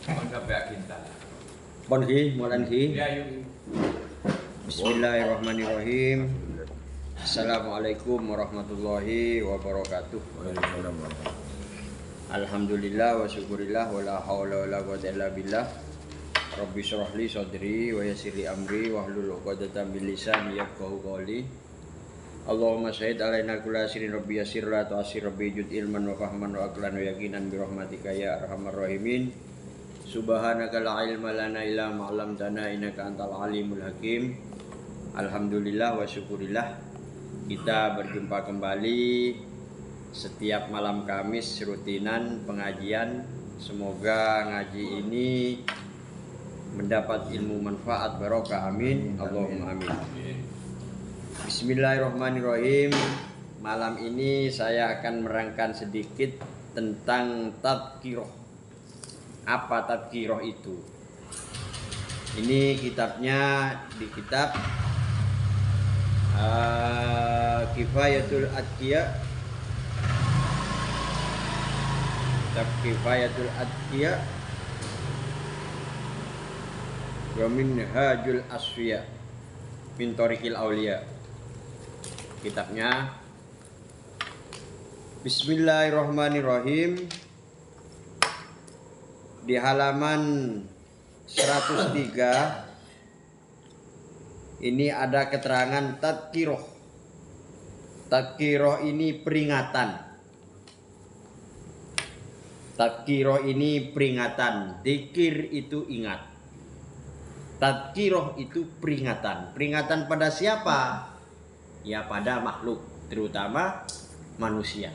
Bon ki, mulan ki. Bismillahirrahmanirrahim. Assalamualaikum warahmatullahi wabarakatuh. Alhamdulillah wa syukurillah wa la haula wa la quwwata illa billah. Rabbi shrah li sadri wa yassir li amri wa hlul 'uqdatam min lisani yafqahu qawli. Allahumma shahid alaina kulla sirrin rabbi yassir la tu'assir rabbi jud ilman wa fahman wa aqlan wa yaqinan bi rahmatika ya arhamar rahimin. Subhanaka la ilma lana illa ma 'allamtana innaka antal alimul hakim. Alhamdulillah wa syukurillah, kita berjumpa kembali setiap malam Kamis rutinan pengajian. Semoga ngaji ini mendapat ilmu manfaat barokah, amin Allahumma amin. Bismillahirrahmanirrahim. Malam ini saya akan merangkan sedikit tentang tadhkirah. Apa tadhkirah itu? Ini kitabnya di kitab Kifayatul Atqiya. Kitab Kifayatul Atqiya wa Minhajul Asfiya min Thariqil Auliya. Kitabnya. Bismillahirrahmanirrahim. Di halaman 103 ini ada keterangan tadhkirah. Tadhkirah ini peringatan. Tadhkirah ini peringatan. Dzikir itu ingat. Tadhkirah itu peringatan. Peringatan pada siapa? Ya pada makhluk, terutama manusia.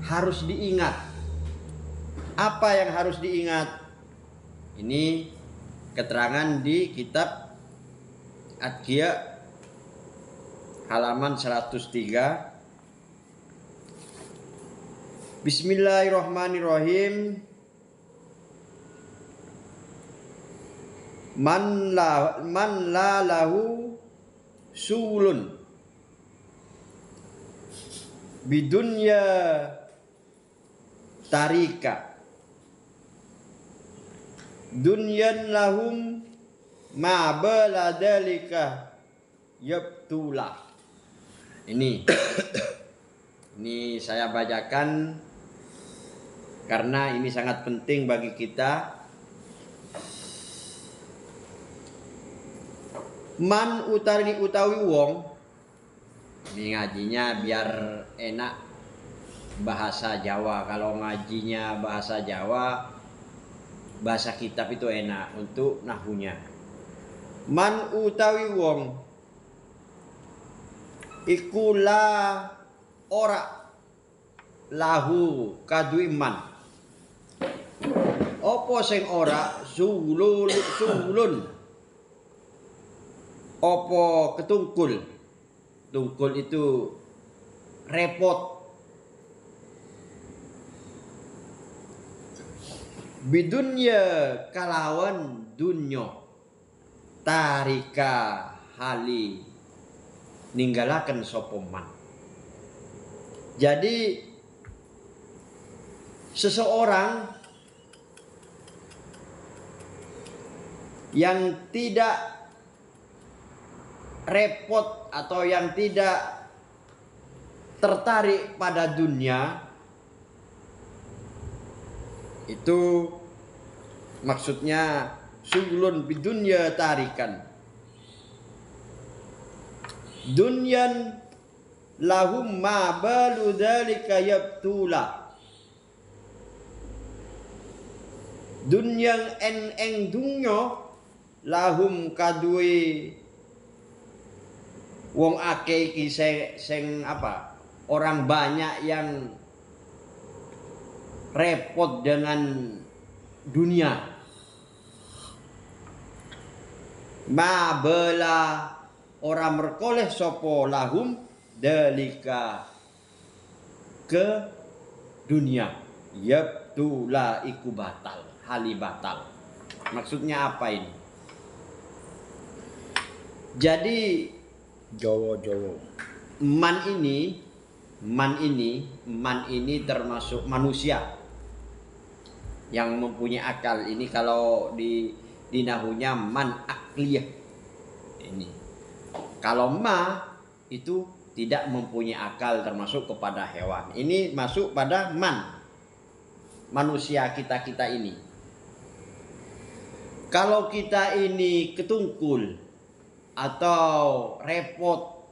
Harus diingat. Apa yang harus diingat? Ini keterangan di kitab Atqiya halaman 103. Bismillahirrahmanirrahim. Man la lahu sulun bidunya tarika dunyan lahum ma baladalika yabtula. Ini saya bacakan karena ini sangat penting bagi kita. Man utawi wong. Ini ngajinya biar enak bahasa Jawa. Kalau ngajinya bahasa Jawa, bahasa kitab itu enak untuk nahunya. Man utawi wong iku la ora lahu kadui man. Opo sing ora sulun. Opo ketungkul. Tungkul itu repot. Bidunya kalawan dunyo tarika hali ninggalaken sopoman. Jadi seseorang yang tidak repot atau yang tidak tertarik pada dunia, itu maksudnya sulun bidunya tarikan. Dunyan lahum ma balu dzalika yabtula. Dunyang eng dunyo lahum kadue wong akeh iki sing apa? Orang banyak yang repot dengan dunia. Ma bela orang merkoleh sopo lahum dalika ke dunia. Yabtula iku batal, hali batal. Maksudnya apa ini? Jadi Jowo. Man ini termasuk manusia. yang mempunyai akal. Ini kalau di nahunya man akliyah. Ini. Kalau ma itu tidak mempunyai akal, termasuk kepada hewan. Ini masuk pada man, manusia kita ini. Kalau kita ini ketungkul atau repot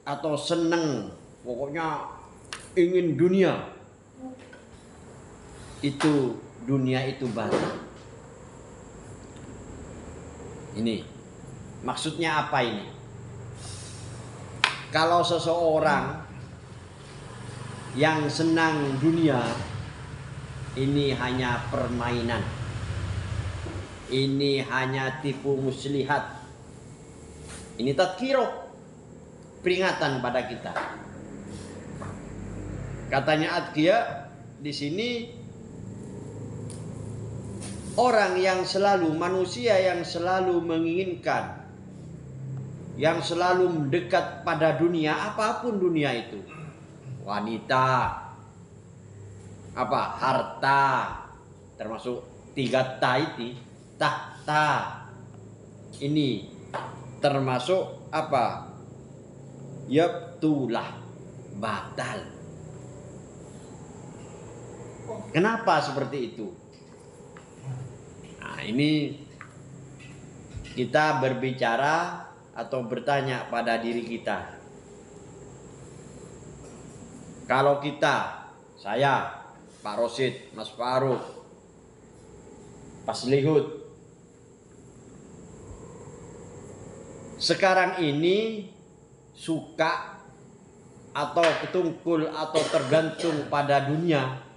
atau seneng, pokoknya ingin dunia, itu dunia itu batal. Ini maksudnya apa ini? Kalau seseorang yang senang dunia, ini hanya permainan, ini hanya tipu muslihat, ini tadkirah, peringatan pada kita. Katanya Adkia di sini, orang yang selalu, manusia yang selalu menginginkan, yang selalu mendekat pada dunia, apapun dunia itu, wanita, apa, harta, termasuk 3 taiti, tahta, ini termasuk apa, yabtulah, batal. Kenapa seperti itu? Nah, ini kita berbicara atau bertanya pada diri kita. Kalau kita, saya, Pak Rosid, Mas Faruk, Pak Slihut, sekarang ini suka atau ketungkul atau tergantung pada dunia,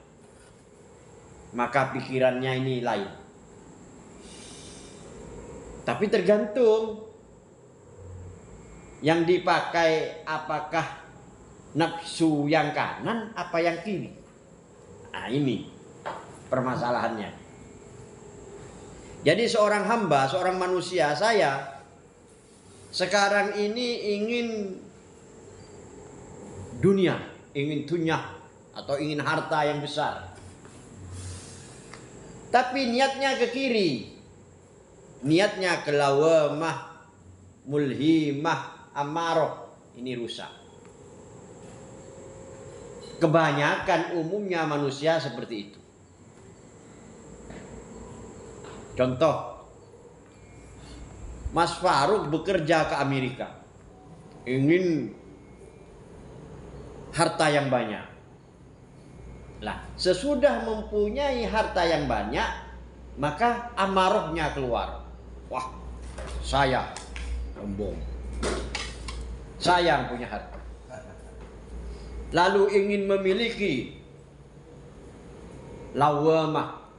maka pikirannya ini lain. Tapi tergantung yang dipakai, apakah nafsu yang kanan apa yang kiri. Nah, ini permasalahannya. Jadi seorang hamba, seorang manusia, saya sekarang ini ingin dunia, ingin dunia atau ingin harta yang besar. Tapi niatnya ke kiri. Niatnya ke lawamah, mulhimah, amaroh. Ini rusak. Kebanyakan umumnya manusia seperti itu. Contoh, Mas Faruk bekerja ke Amerika, ingin harta yang banyak. Lah, sesudah mempunyai harta yang banyak, maka amarohnya keluar. Wah, saya sombong, saya yang punya harta. Lalu ingin memiliki lawamah,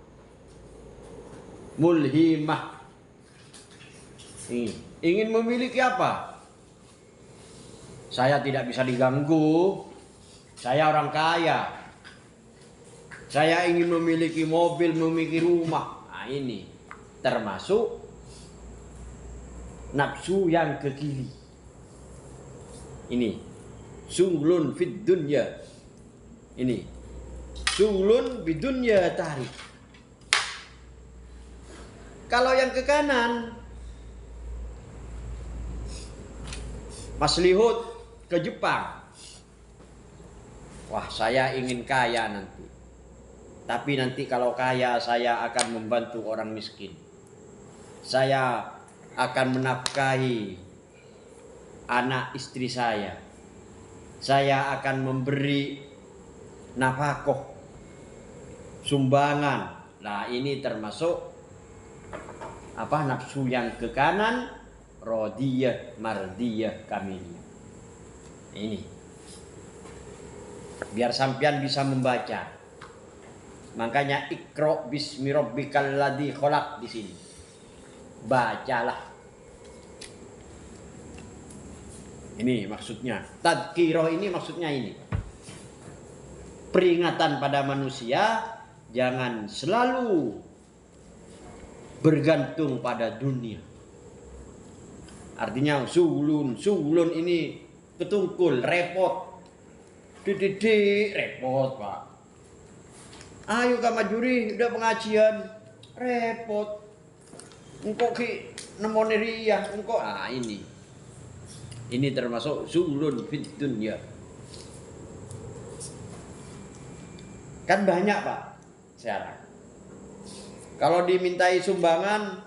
mulhimah. Ingin memiliki apa? Saya tidak bisa diganggu, saya orang kaya, saya ingin memiliki mobil, memiliki rumah. Nah, ini termasuk nafsu yang ke kiri. Ini sunglun fid dunya. Ini sunglun bid dunya tarik. Kalau yang ke kanan, Mas Lihut ke Jepang. Wah, saya ingin kaya nanti. Tapi nanti kalau kaya, saya akan membantu orang miskin. Saya akan menafkahi anak istri saya. Saya akan memberi nafkah, sumbangan. Nah, ini termasuk apa, nafsu yang ke kanan, rodiyah, mardiyah, kamiliyah. Ini biar sampean bisa membaca. Makanya Iqra bismi rabbikal ladzi khalaq di sini. Bacalah. Ini maksudnya. Tadkirah ini maksudnya ini. Peringatan pada manusia jangan selalu bergantung pada dunia. Artinya sulun ini ketungkul, repot. Repot, Pak. Ayo Kak Majuri, udah pengajian. Repot. Engkau ki nemoni riyah, engkau ini. Ini termasuk zulun fid dunya. Kan banyak Pak sekarang. Kalau dimintai sumbangan,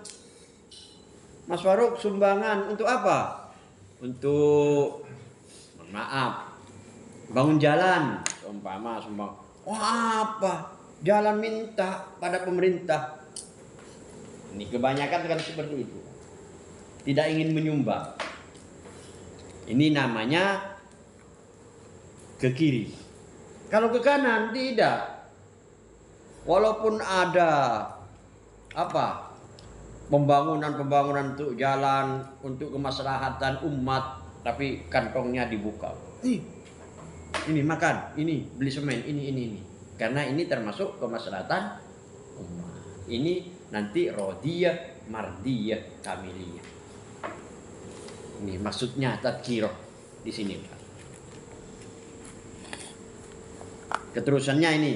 Mas Faruk sumbangan untuk apa? Untuk maaf, bangun jalan, umpama sumbang. Wah apa? Jalan minta pada pemerintah. Ini kebanyakan kan seperti itu. Tidak ingin menyumbang. Ini namanya ke kiri. Kalau ke kanan tidak. Walaupun ada apa? Pembangunan untuk jalan, untuk kemaslahatan umat, tapi kantongnya dibuka. Ini makan, ini beli semen, ini. Karena ini termasuk kemaslahatan umat. Ini nanti rodiyah, mardiyah, kamiliyah. Ini maksudnya tadkirah di sini, Pak. Keterusannya ini.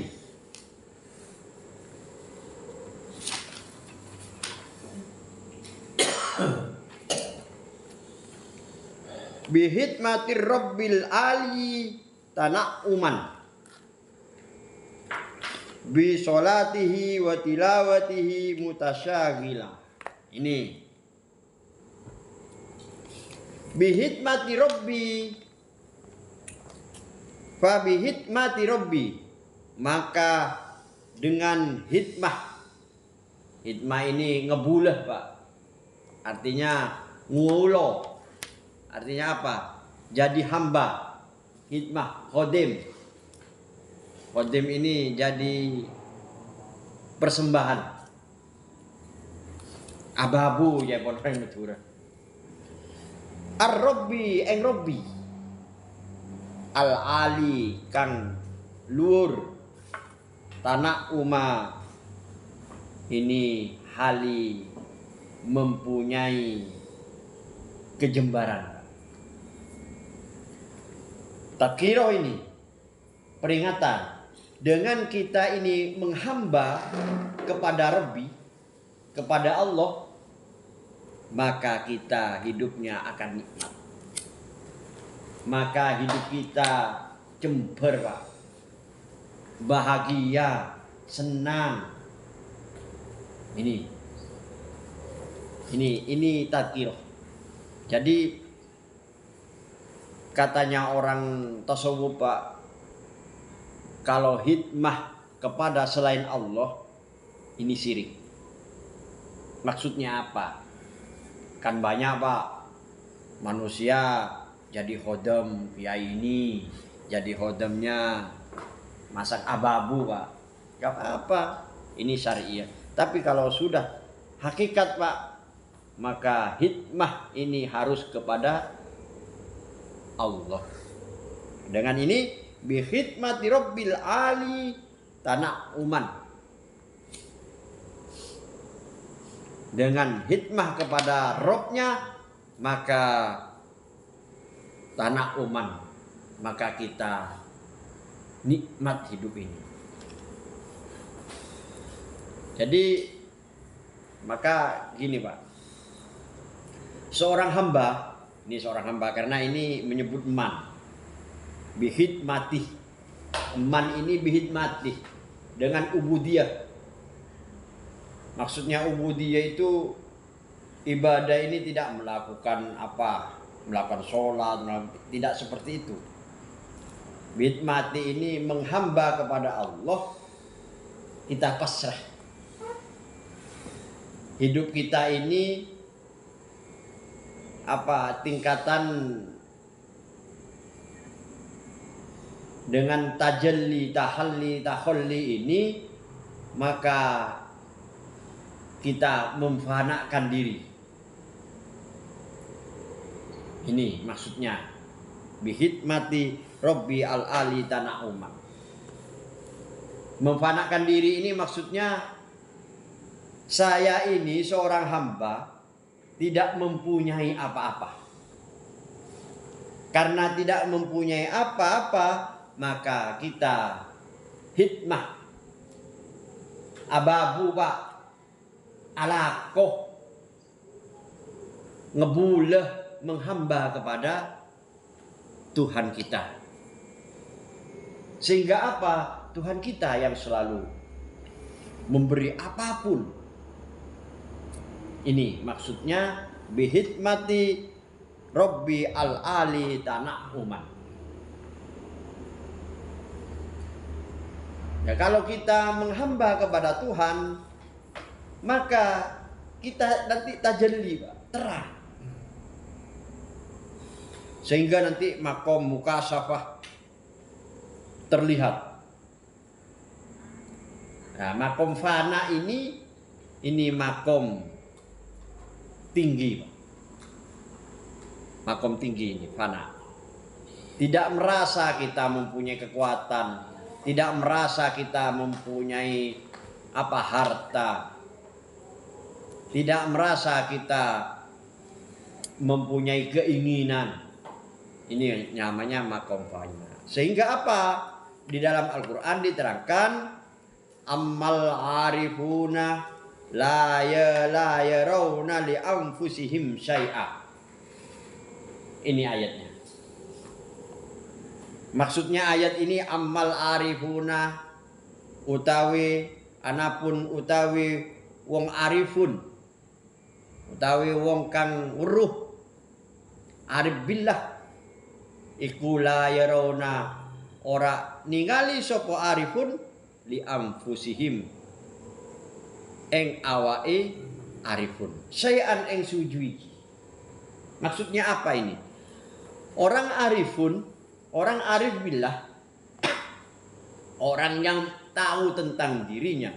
Bihidmatir rabbil ali tana'uman bi sholatihi wa tilawatihi mutasyaghilah. Ini bihidmati rabbi fa bihidmati rabbi, maka dengan hidmah. Hidmah ini ngebulah Pak, artinya ngulo. Artinya apa? Jadi hamba. Hidmah, khodim. Khodim ini jadi persembahan. Ababu ya orang Madura. Ar-Rabbi eng Rabbi. Al-Ali kang luur. Tanah Uma ini hali mempunyai kejembaran. Tadkirah ini peringatan, dengan kita ini menghamba kepada Rabbi, kepada Allah, maka kita hidupnya akan nikmat. Maka hidup kita jember Pak, bahagia, senang. Ini tadkirah. Jadi katanya orang tasawuf Pak, kalau hidmah kepada selain Allah ini syirik. Maksudnya apa? Kan banyak Pak manusia jadi khodam ya ini, jadi khodamnya masak ababu Pak. Gak apa-apa, ini syariah. Tapi kalau sudah hakikat Pak, maka hikmah ini harus kepada Allah. Dengan ini bi khidmati rabbil ali tana'uman. Dengan hikmah kepada Robnya, maka tana'uman, maka kita nikmat hidup ini. Jadi maka gini Pak, seorang hamba, ini seorang hamba karena ini menyebut man, bihidmati, man ini bihidmati dengan ubudiyah. Maksudnya ubudiyah itu ibadah ini tidak melakukan apa, melakukan sholat, tidak seperti itu. Bihidmati ini menghamba kepada Allah, kita pasrah. Hidup kita ini apa tingkatan dengan tajalli, tahalli, takhalli ini, maka kita memfanakan diri. Ini maksudnya bihidmati Rabbi al-ali tana'umam. Memfanakan diri ini maksudnya saya ini seorang hamba tidak mempunyai apa-apa. Karena tidak mempunyai apa-apa, maka kita hikmah ababu Pak, alakoh, ngebuleh menghamba kepada Tuhan kita. Sehingga apa? Tuhan kita yang selalu memberi apapun. Ini maksudnya bihidmati Rabbi al-ali tana'uman. Ya, kalau kita menghamba kepada Tuhan, maka kita nanti tajalli, terang. Sehingga nanti makom mukasafah terlihat. Nah, makom fana ini makom tinggi. Makom tinggi ini fana. Tidak merasa kita mempunyai kekuatan, tidak merasa kita mempunyai harta, tidak merasa kita mempunyai keinginan. Ini namanya makom fana. Sehingga apa? Di dalam Al-Quran diterangkan, ammal arifuna la yarawna li anfusihim syai'a. Ini ayatnya. Maksudnya ayat ini ammal arifuna utawi anapun utawi wong arifun utawi wong kang weruh arif billah iku la yarawna ora ningali sapa arifun li anfusihim eng awake arifun syai'an eng sujuwi. Maksudnya apa ini? Orang arifun, orang arif billah, orang yang tahu tentang dirinya,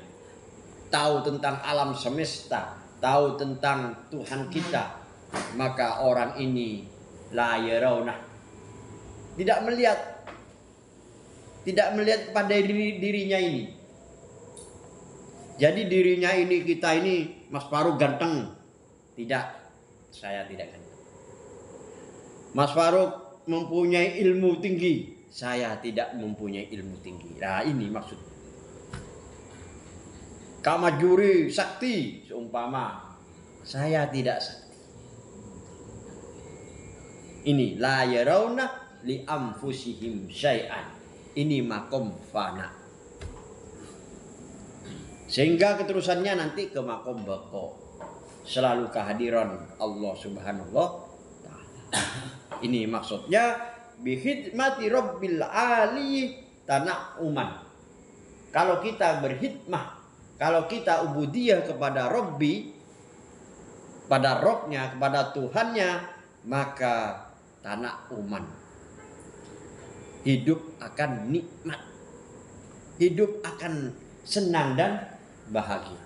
tahu tentang alam semesta, tahu tentang Tuhan kita, maka orang ini la yarawna, tidak melihat pada dirinya ini. Jadi dirinya ini, kita ini, Mas Faruk ganteng. Tidak, saya tidak ganteng. Mas Faruk mempunyai ilmu tinggi, saya tidak mempunyai ilmu tinggi. Nah, ini maksudnya. Kamajuri sakti seumpama, saya tidak sakti. Ini la yarawna li anfusihim syai'an. Ini makom fana. Sehingga keterusannya nanti ke makom bako. Selalu kehadiran Allah Subhanahu wa ta'ala. Ini maksudnya bihidmati Rabbil ali tana'uman. Kalau kita berhidmah, kalau kita ubudiyah kepada Rabbi, pada Robnya, kepada Tuhannya, maka tana'uman. Hidup akan nikmat. Hidup akan senang dan bahagia.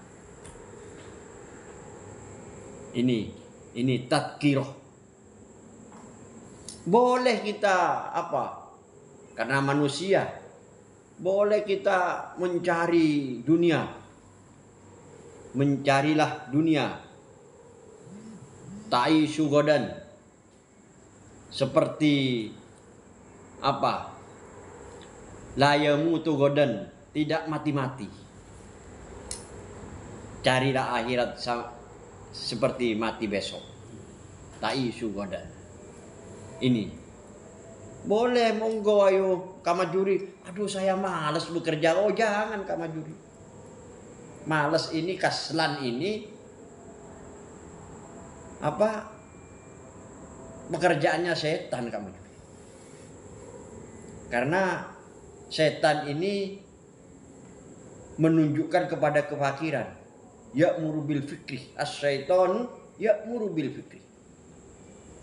Ini tadkirah. Boleh kita karena manusia, boleh kita mencari dunia. Mencarilah dunia. Ta'ishu godan. Seperti la yamutu godan, tidak mati-mati. Carilah akhirat seperti mati besok. Ta'ishu godan. Ini boleh, monggo, ayo kamajuri. Aduh, saya malas bekerja. Oh, jangan kamajuri. Malas ini, kaslan ini pekerjaannya setan kamajuri. Karena setan ini menunjukkan kepada kefakiran. Ya'muru bil fikri. As-syaitan ya'muru bil fikri.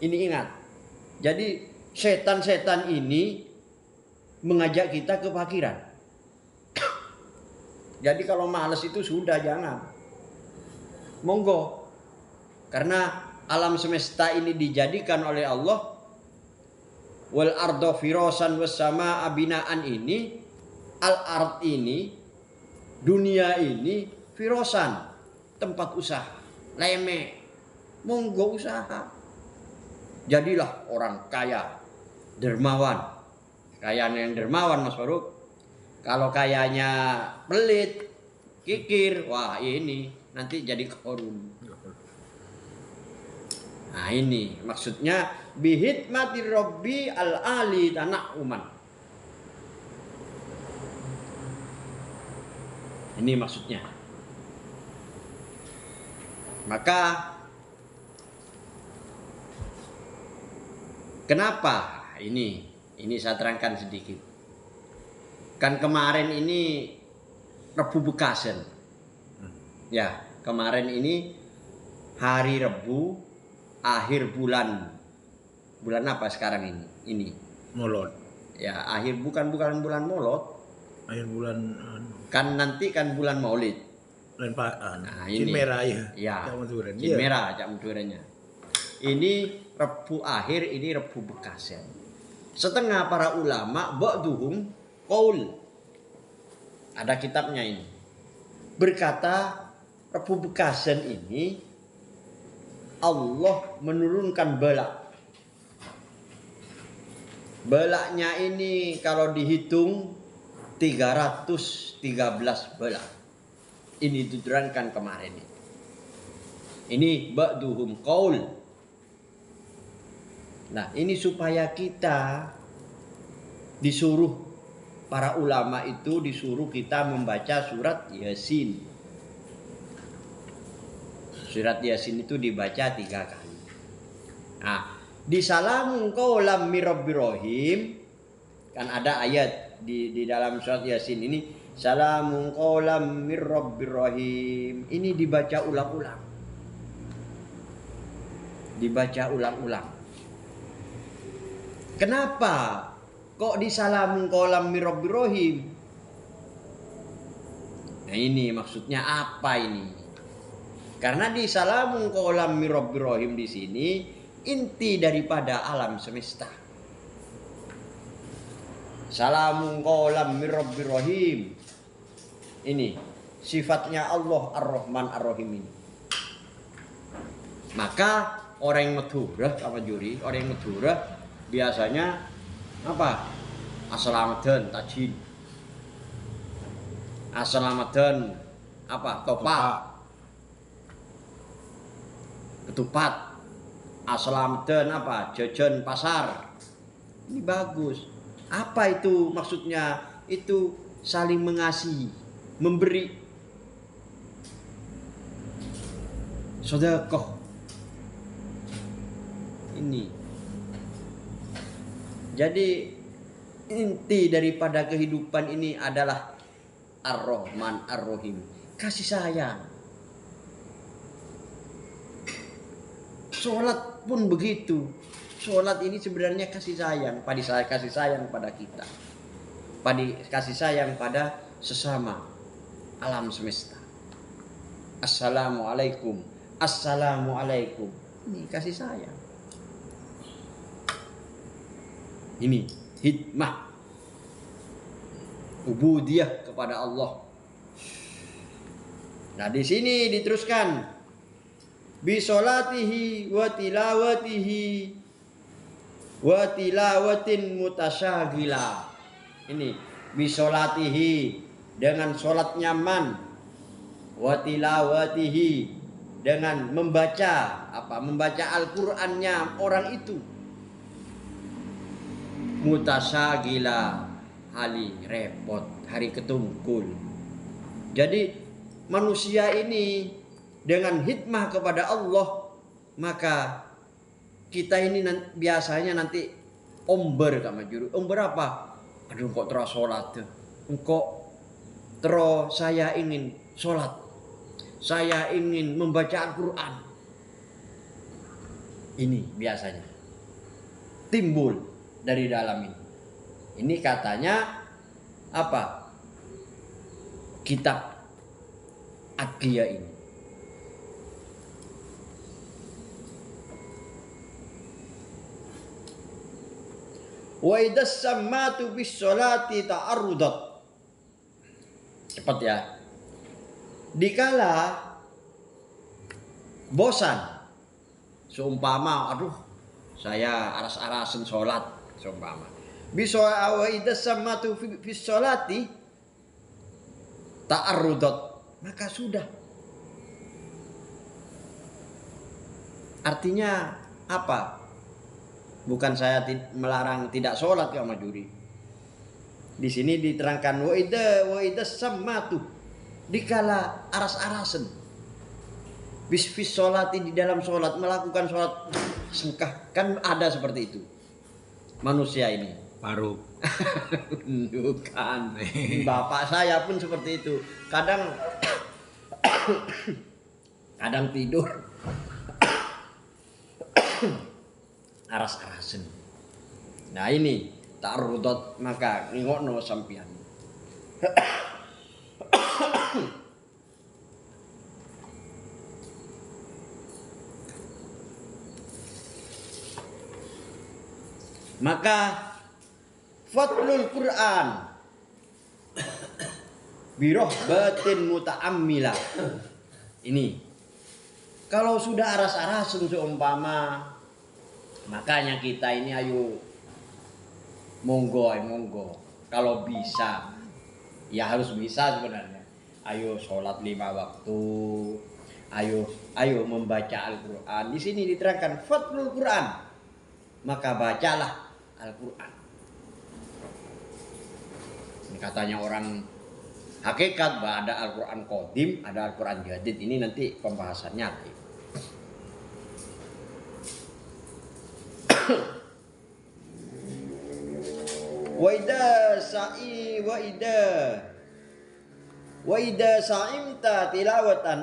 Ini ingat. Jadi setan-setan ini mengajak kita ke fakiran. Jadi kalau malas itu sudah, jangan. Monggo. Karena alam semesta ini dijadikan oleh Allah. Wal ardo firosan was sama abinaan ini. Al ard ini, dunia ini firosan, tempat usaha. Leme. Monggo usaha. Jadilah orang kaya, dermawan. Kayanya yang dermawan, Mas Faruk. Kalau kayanya pelit, kikir. Wah, ini nanti jadi korun. Nah, ini maksudnya bihitmati Rabbi al-ali tana'uman. Ini maksudnya. Maka kenapa? Ini saya terangkan sedikit. Kan kemarin ini Rebu Bekasen. Ya, kemarin ini hari Rebu akhir bulan. Bulan apa sekarang ini? Ini Molot. ya, akhir bukan bulan Molot. Akhir bulan Kan nanti kan bulan Maulid. Lempaan. Nah, Cin ini. merah ya. Ya. Cak Maduren. Cin merah Cak Madurennya. Ini Rebu akhir, ini Rebu Bekasen. Setengah para ulama ba'duhum qaul. Ada kitabnya ini. Berkata Rebu Bekasen ini Allah menurunkan bala. Balanya ini kalau dihitung 313 bala. Ini diterangkan kemarin. Ini ba'duhum qaul. Nah, ini supaya kita disuruh, para ulama itu disuruh kita membaca surat Yasin. Surat Yasin itu dibaca 3 kali. Nah, di salamun qaulam mir rabbir rahim, kan ada ayat di dalam surat Yasin ini, salamun qaulam mir rabbir rahim. Ini dibaca ulang-ulang. Dibaca ulang-ulang. Kenapa kok di salamun qaulam mir rabbir rahim? Nah, ini maksudnya apa ini? Karena di salamun qaulam mir rabbir rahim di sini inti daripada alam semesta. Salamun qaulam mir rabbir rahim. Ini sifatnya Allah Ar-Rahman Ar-Rahim ini. Maka orang yang Madura apa juri? Orang yang Madura biasanya apa? Assalamualaikum tajin. Assalamualaikum apa? Topak. Ketupat. Assalamualaikum apa? Jajan pasar. Ini bagus. Apa itu maksudnya? Itu saling mengasihi, memberi. Sedekah. Ini. Jadi inti daripada kehidupan ini adalah Ar-Rahman Ar-Rahim. Kasih sayang. Sholat pun begitu. Sholat ini sebenarnya kasih sayang. Kasih sayang pada kita. Kasih sayang pada sesama alam semesta. Assalamualaikum. Assalamualaikum. Ini kasih sayang. Ini hikmah ubudiyah kepada Allah. Nah, di sini diteruskan bi sholatihi wa tilawatihi wa tilawatin mutasyagila. Ini bi sholatihi, dengan sholatnya man, wa tilawatihi, dengan membaca apa? Membaca Al-Qur'annya orang itu. Mutasagila, hari repot, hari ketungkul. Jadi manusia ini dengan hikmah kepada Allah, maka kita ini biasanya nanti omber sama juru. Omber apa? Aduh, kok terus sholat tuh. Kok terus saya ingin sholat. Saya ingin membaca Al-Quran. Ini biasanya timbul dari dalam ini. Ini katanya apa? Kitab Adqiyah ini. Wa idas sammatu bis sholati ta'arrudat. Cepat ya. Dikala bosan, seumpama aduh saya aras-arasan sholat, seumpama bisa wa idas sammatu bis sholati ta'arrudat, maka sudah. Artinya apa? Bukan saya melarang tidak sholat ya Majuri. Di sini diterangkan wa idza sammatu, dikala aras-arasen bis sholati, di dalam sholat, melakukan sholat sengkah, kan ada seperti itu manusia ini. Paruh. Bukan. Bapak saya pun seperti itu. Kadang tidur aras-arasen. Nah ini ta'arrudat, maka ngingokno sampean. Maka fatlul Quran birahbatin muta'ammilah. Ini kalau sudah aras-arasen seumpama, makanya kita ini ayo monggo kalau bisa, ya harus bisa sebenarnya. Ayo sholat 5 waktu, ayo membaca Al-Quran. Di sini diterangkan fatlul Quran, maka bacalah Al-Quran. Ini katanya orang hakikat bahwa ada Al-Quran Qadim, ada Al-Quran Jadid. Ini nanti pembahasannya lagi. Wa idza sa'imta tilawatan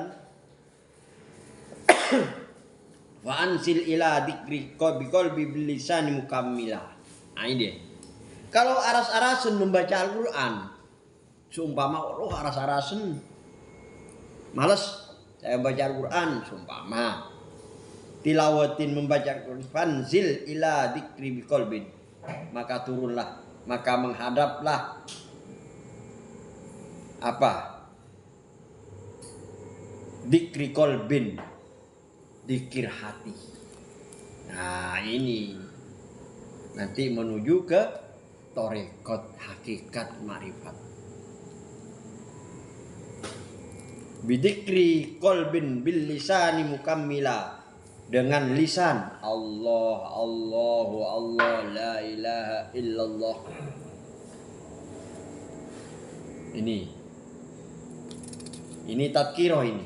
wa ansil ila dzikri biqalbi bilisani mukammila. Nah ini dia. Kalau aras-arasen membaca Al-Quran, seumpama aras-arasen males saya baca Al-Quran, seumpama tilawatin membaca Al-Quran, fanzil ila dzikri biqalbin, maka turunlah, maka menghadaplah apa? Dzikri qalbin, dzikir hati. Nah ini nanti menuju ke tarekat hakikat ma'rifat. Bidzikri qalbin bil lisani mukammila, dengan lisan Allah, Allahu Allah, la ilaha illallah. Ini tadkirah ini.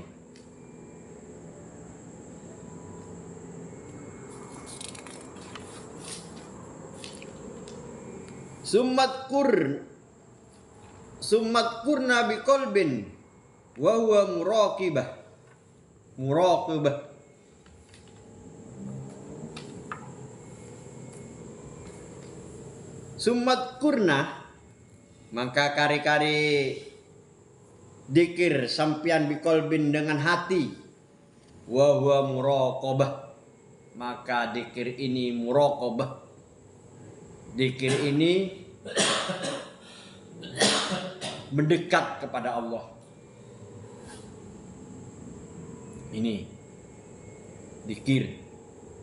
Summat kurna biqalbin wa huwa muraqibah. Summat kurna, maka kari-kari dikir sampian biqalbin dengan hati, wa huwa muraqabah, maka dikir ini muraqabah. Dikir ini mendekat kepada Allah. Ini dikir.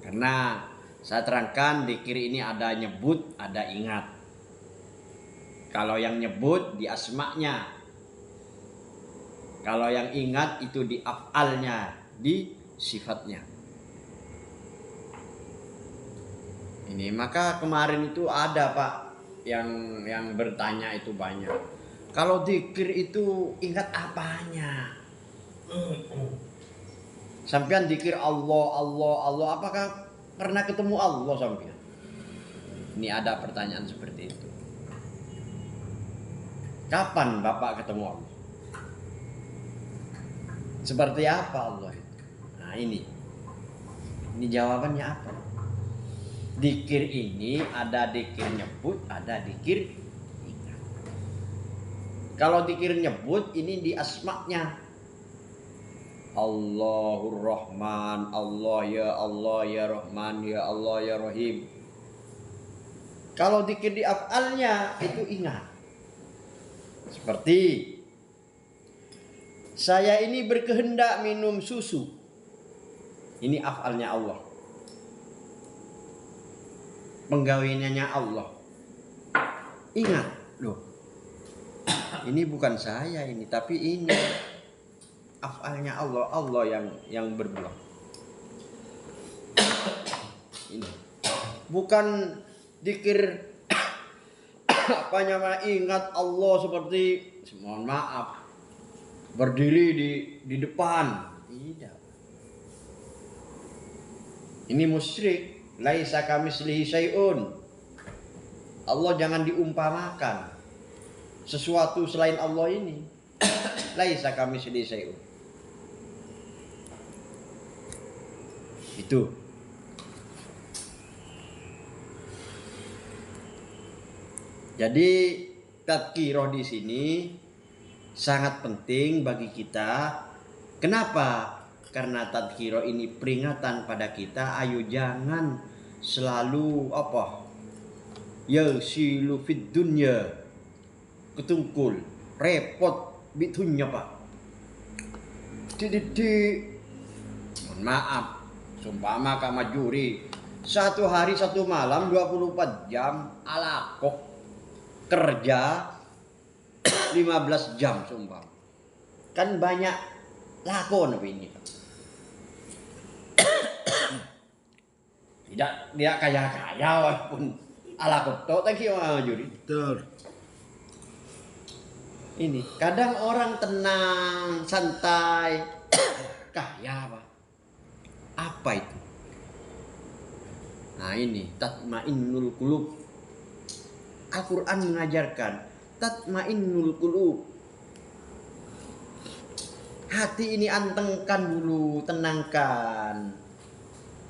Karena saya terangkan dikir ini ada nyebut, ada ingat. Kalau yang nyebut di asma'nya, kalau yang ingat itu di af'alnya, di sifatnya. Ini maka kemarin itu ada Pak yang bertanya itu banyak. Kalau dzikir itu ingat apanya? Sampean dzikir Allah, apakah pernah ketemu Allah sampean? Ini ada pertanyaan seperti itu. Kapan Bapak ketemu Allah? Seperti apa Allah itu? Nah ini jawabannya apa? Dikir ini ada dikir nyebut, ada dikir ingat. Kalau dikir nyebut ini di asma'nya. Allahur Rahman, Allah ya Rahman, ya Allah ya Rahim. Kalau dikir di af'alnya itu ingat. Seperti saya ini berkehendak minum susu. Ini af'alnya Allah. Penggawaiannya Allah. Ingat, loh. Ini bukan saya ini, tapi ini. afalnya Allah, Allah yang berbuat. Ini bukan dikir apanya ingat Allah seperti mohon maaf berdiri di depan. Tidak. Ini musyrik. Laisa kamitslihi syai'un. Allah jangan diumpamakan sesuatu selain Allah ini. Laisa kamitslihi syai'un. Itu. Jadi tadhkirah di sini sangat penting bagi kita. Kenapa? Karena tadhkirah ini peringatan pada kita, ayo jangan selalu yasilu fid dunya, ketungkul, repot bitunya Pak. Mohon maaf, sumpama kama juri, satu hari satu malam 24 jam alakok kerja 15 jam sumpah. Kan banyak lakon ini. Tidak kaya-kaya walaupun ala koto thank you juri. Betul. Ini kadang orang tenang, santai, kaya Pak. Apa itu? Nah ini tatmainnul qulub. Al-Quran mengajarkan tatmainnul qulub. Hati ini antengkan dulu, tenangkan.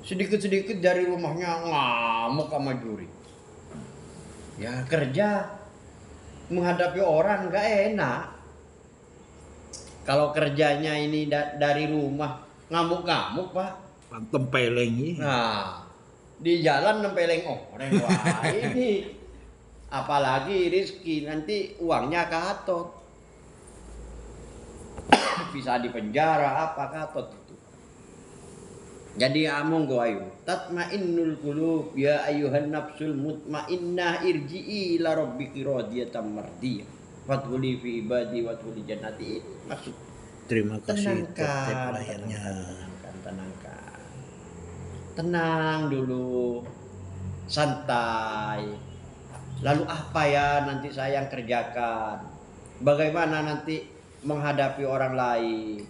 Sedikit-sedikit dari rumahnya ngamuk sama juri. Ya kerja menghadapi orang gak enak. Kalau kerjanya ini dari rumah ngamuk-ngamuk Pak. Tempeleng ini. Nah di jalan nempeleng orang. Wah ini apalagi rezeki nanti uangnya katot. Bisa dipenjara apa katot itu. Jadi among go ayo tatmainnul qulub ya ayyuhan nafsul mutmainnah irji'i ila rabbiki radiyatan mardiyah fadkhuli fi ibadi wadkhuli jannati. Maksud Terima kasih tenangkan, layarnya. tenangkan. Tenang dulu. Santai. Lalu apa ya nanti saya yang kerjakan? Bagaimana nanti menghadapi orang lain?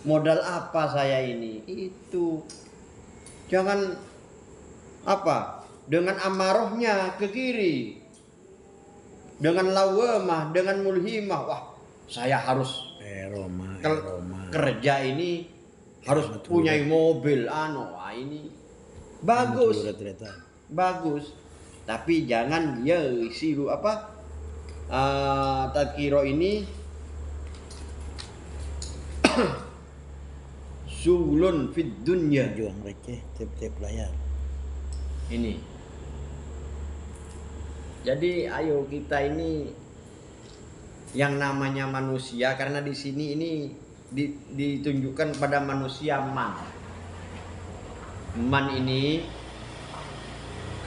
Modal apa saya ini? Itu. Jangan dengan amarohnya ke kiri. Dengan lawamah, dengan mulhimah. Wah, saya harus Eroma. kerja ini harus punya mobil wah ini bagus. Bagus. Tapi jangan silu tadhkirah ini sulun fid dunya. Juang receh tiap-tiap layar. Ini. Jadi ayo kita ini yang namanya manusia, karena di sini ini ditunjukkan pada manusia man. Man ini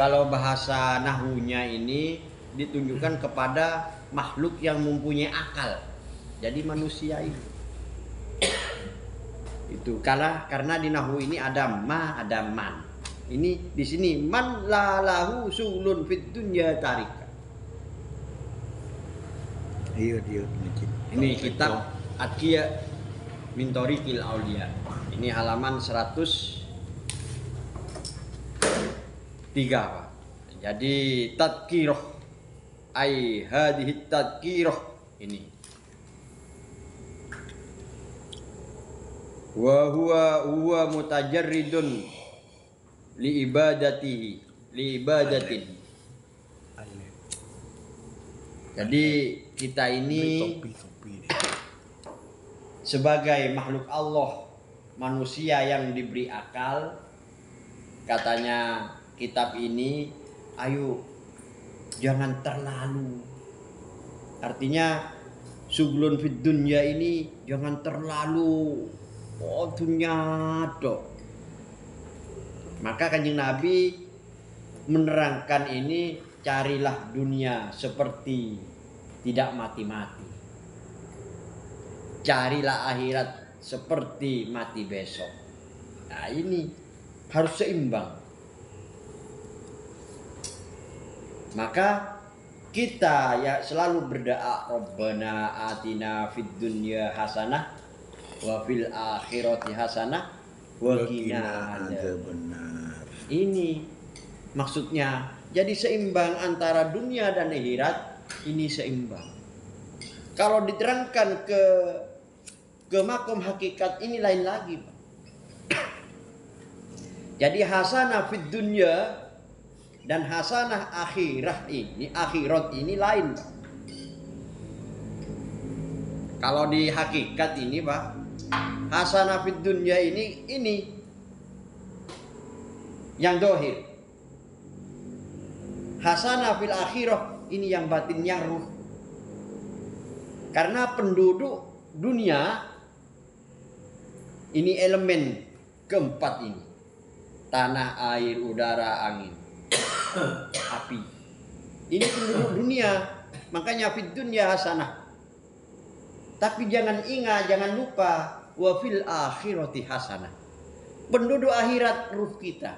kalau bahasa nahunya ini ditunjukkan kepada makhluk yang mempunyai akal. Jadi manusia itu. Itu karena di nahu ini ada ma, ada man. Ini di sini man la lahu sulun fid dunya tarika. Iya. Ini kitab Atqiya min Thoriqil Auliya. Ini halaman 103 Pak. Jadi tadhkirah ai hadhihi tadhkirah ini. Wa huwa mutajarridun li ibadatin. Jadi kita ini sebagai makhluk Allah, manusia yang diberi akal, katanya kitab ini, ayo jangan terlalu. Artinya suglun fid dunya ini jangan terlalu dunia dok. Maka Kanjeng Nabi menerangkan ini, carilah dunia seperti tidak mati-mati. Carilah akhirat seperti mati besok. Nah, ini harus seimbang. Maka kita ya selalu berdoa, Rabbana atina fid dunya hasanah wa fil akhirati hasanah wa qina adzabannar. Ini maksudnya, jadi seimbang antara dunia dan akhirat, ini seimbang. Kalau diterangkan ke makom hakikat ini lain lagi, Pak. Jadi hasanah fid dunya dan hasanah akhirat ini lain, Pak. Kalau di hakikat ini, Pak, hasanah fid dunya ini yang dohir. Hasanah fil akhirah ini yang batin, yang ruh. Karena penduduk dunia ini elemen keempat ini. Tanah, air, udara, angin, api. Ini penduduk dunia. Makanya fid dunya hasanah. Tapi jangan ingat, jangan lupa wa fil akhirati hasanah. Penduduk akhirat ruh kita.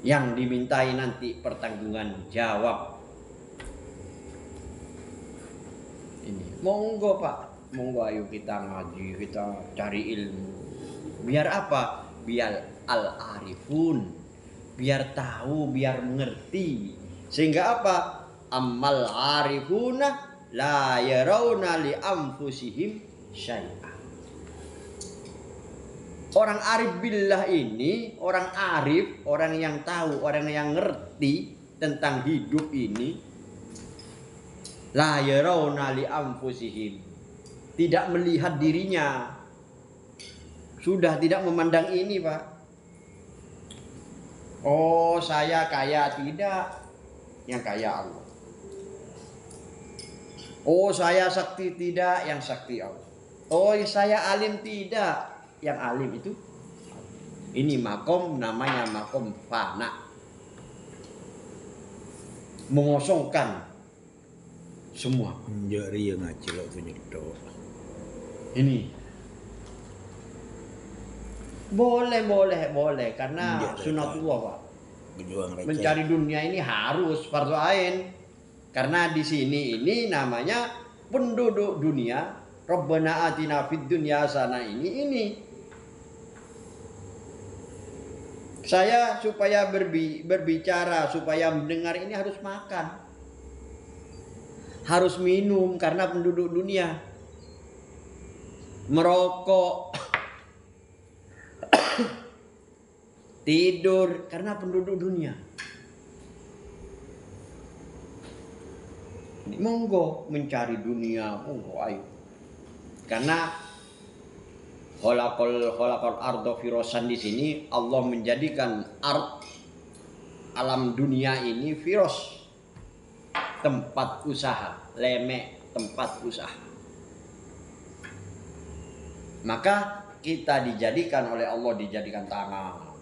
Yang dimintai nanti pertanggungan jawab. Ini monggo, Pak, monggo ayo kita ngaji, kita cari ilmu. Biar apa? Biar al-arifun, biar tahu, biar mengerti. Sehingga apa? Ammal arifuna la yarawna li anfusihim syai'an. Orang arif billah ini, orang arif, orang yang tahu, orang yang ngerti tentang hidup ini, la yarawna li anfusihim, tidak melihat dirinya, sudah tidak memandang ini, Pak. Oh, saya kaya, tidak, yang kaya Allah. Oh, saya sakti, tidak, yang sakti Allah. Oh, saya alim, tidak, yang alim itu. Ini makom, namanya makom fana, mengosongkan semua. Jari yang ngacil punya doa. Ini boleh karena sunatullah, Pak. Mencari dunia ini harus fardhu ain. Karena di sini ini namanya penduduk dunia. Rabbana atina fid dunya hasanah ini. Saya supaya berbicara, supaya mendengar ini harus makan. Harus minum karena penduduk dunia. Merokok, tidur karena penduduk dunia. Monggo mencari dunia, monggo ayo. Karena khalaqal arda firasan, di sini Allah menjadikan alam dunia ini firos, tempat usaha, lemek tempat usaha. Maka kita dijadikan oleh Allah, dijadikan tangan,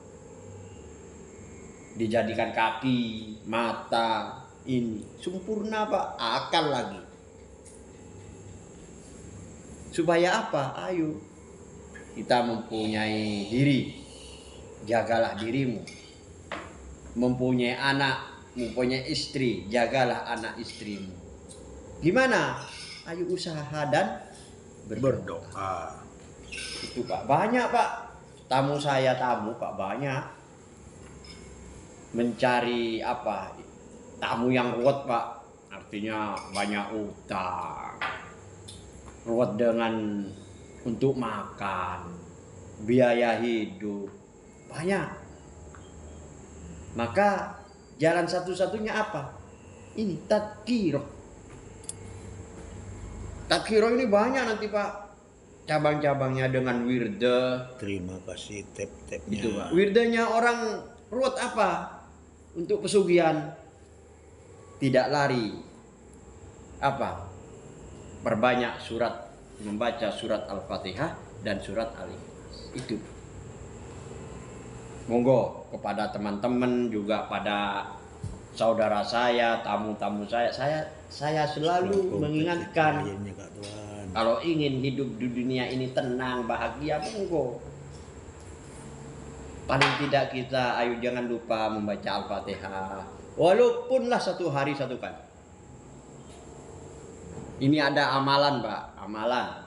dijadikan kaki, mata, ini sempurna, Pak, akal lagi. Supaya apa? Ayo kita mempunyai diri, jagalah dirimu. Mempunyai anak, mempunyai istri, jagalah anak istrimu. Gimana? Ayo usaha dan berdoa. Itu, Pak, banyak, Pak. Tamu saya, Pak, banyak. Mencari apa? Tamu yang ruwet, Pak. Artinya banyak utang. Ruwet dengan untuk makan, biaya hidup, banyak. Maka jalan satu-satunya apa? Ini tadkiroh. Tadkiroh ini banyak nanti, Pak. Cabang-cabangnya dengan wirde. Terima kasih tep-tepnya. Itu, Pak. Wirdenya orang ruwet apa? Untuk pesugihan. Tidak lari. Apa? Perbanyak surat, membaca surat Al-Fatihah dan surat Al-Ikhlas. Itu. Monggo kepada teman-teman, juga pada saudara saya, tamu-tamu saya selalu mengingatkan Kalau ingin hidup di dunia ini tenang, bahagia, monggo. Paling tidak kita, ayo jangan lupa membaca Al-Fatihah. Walaupunlah satu hari satu kali. Ini ada amalan, Pak, amalan.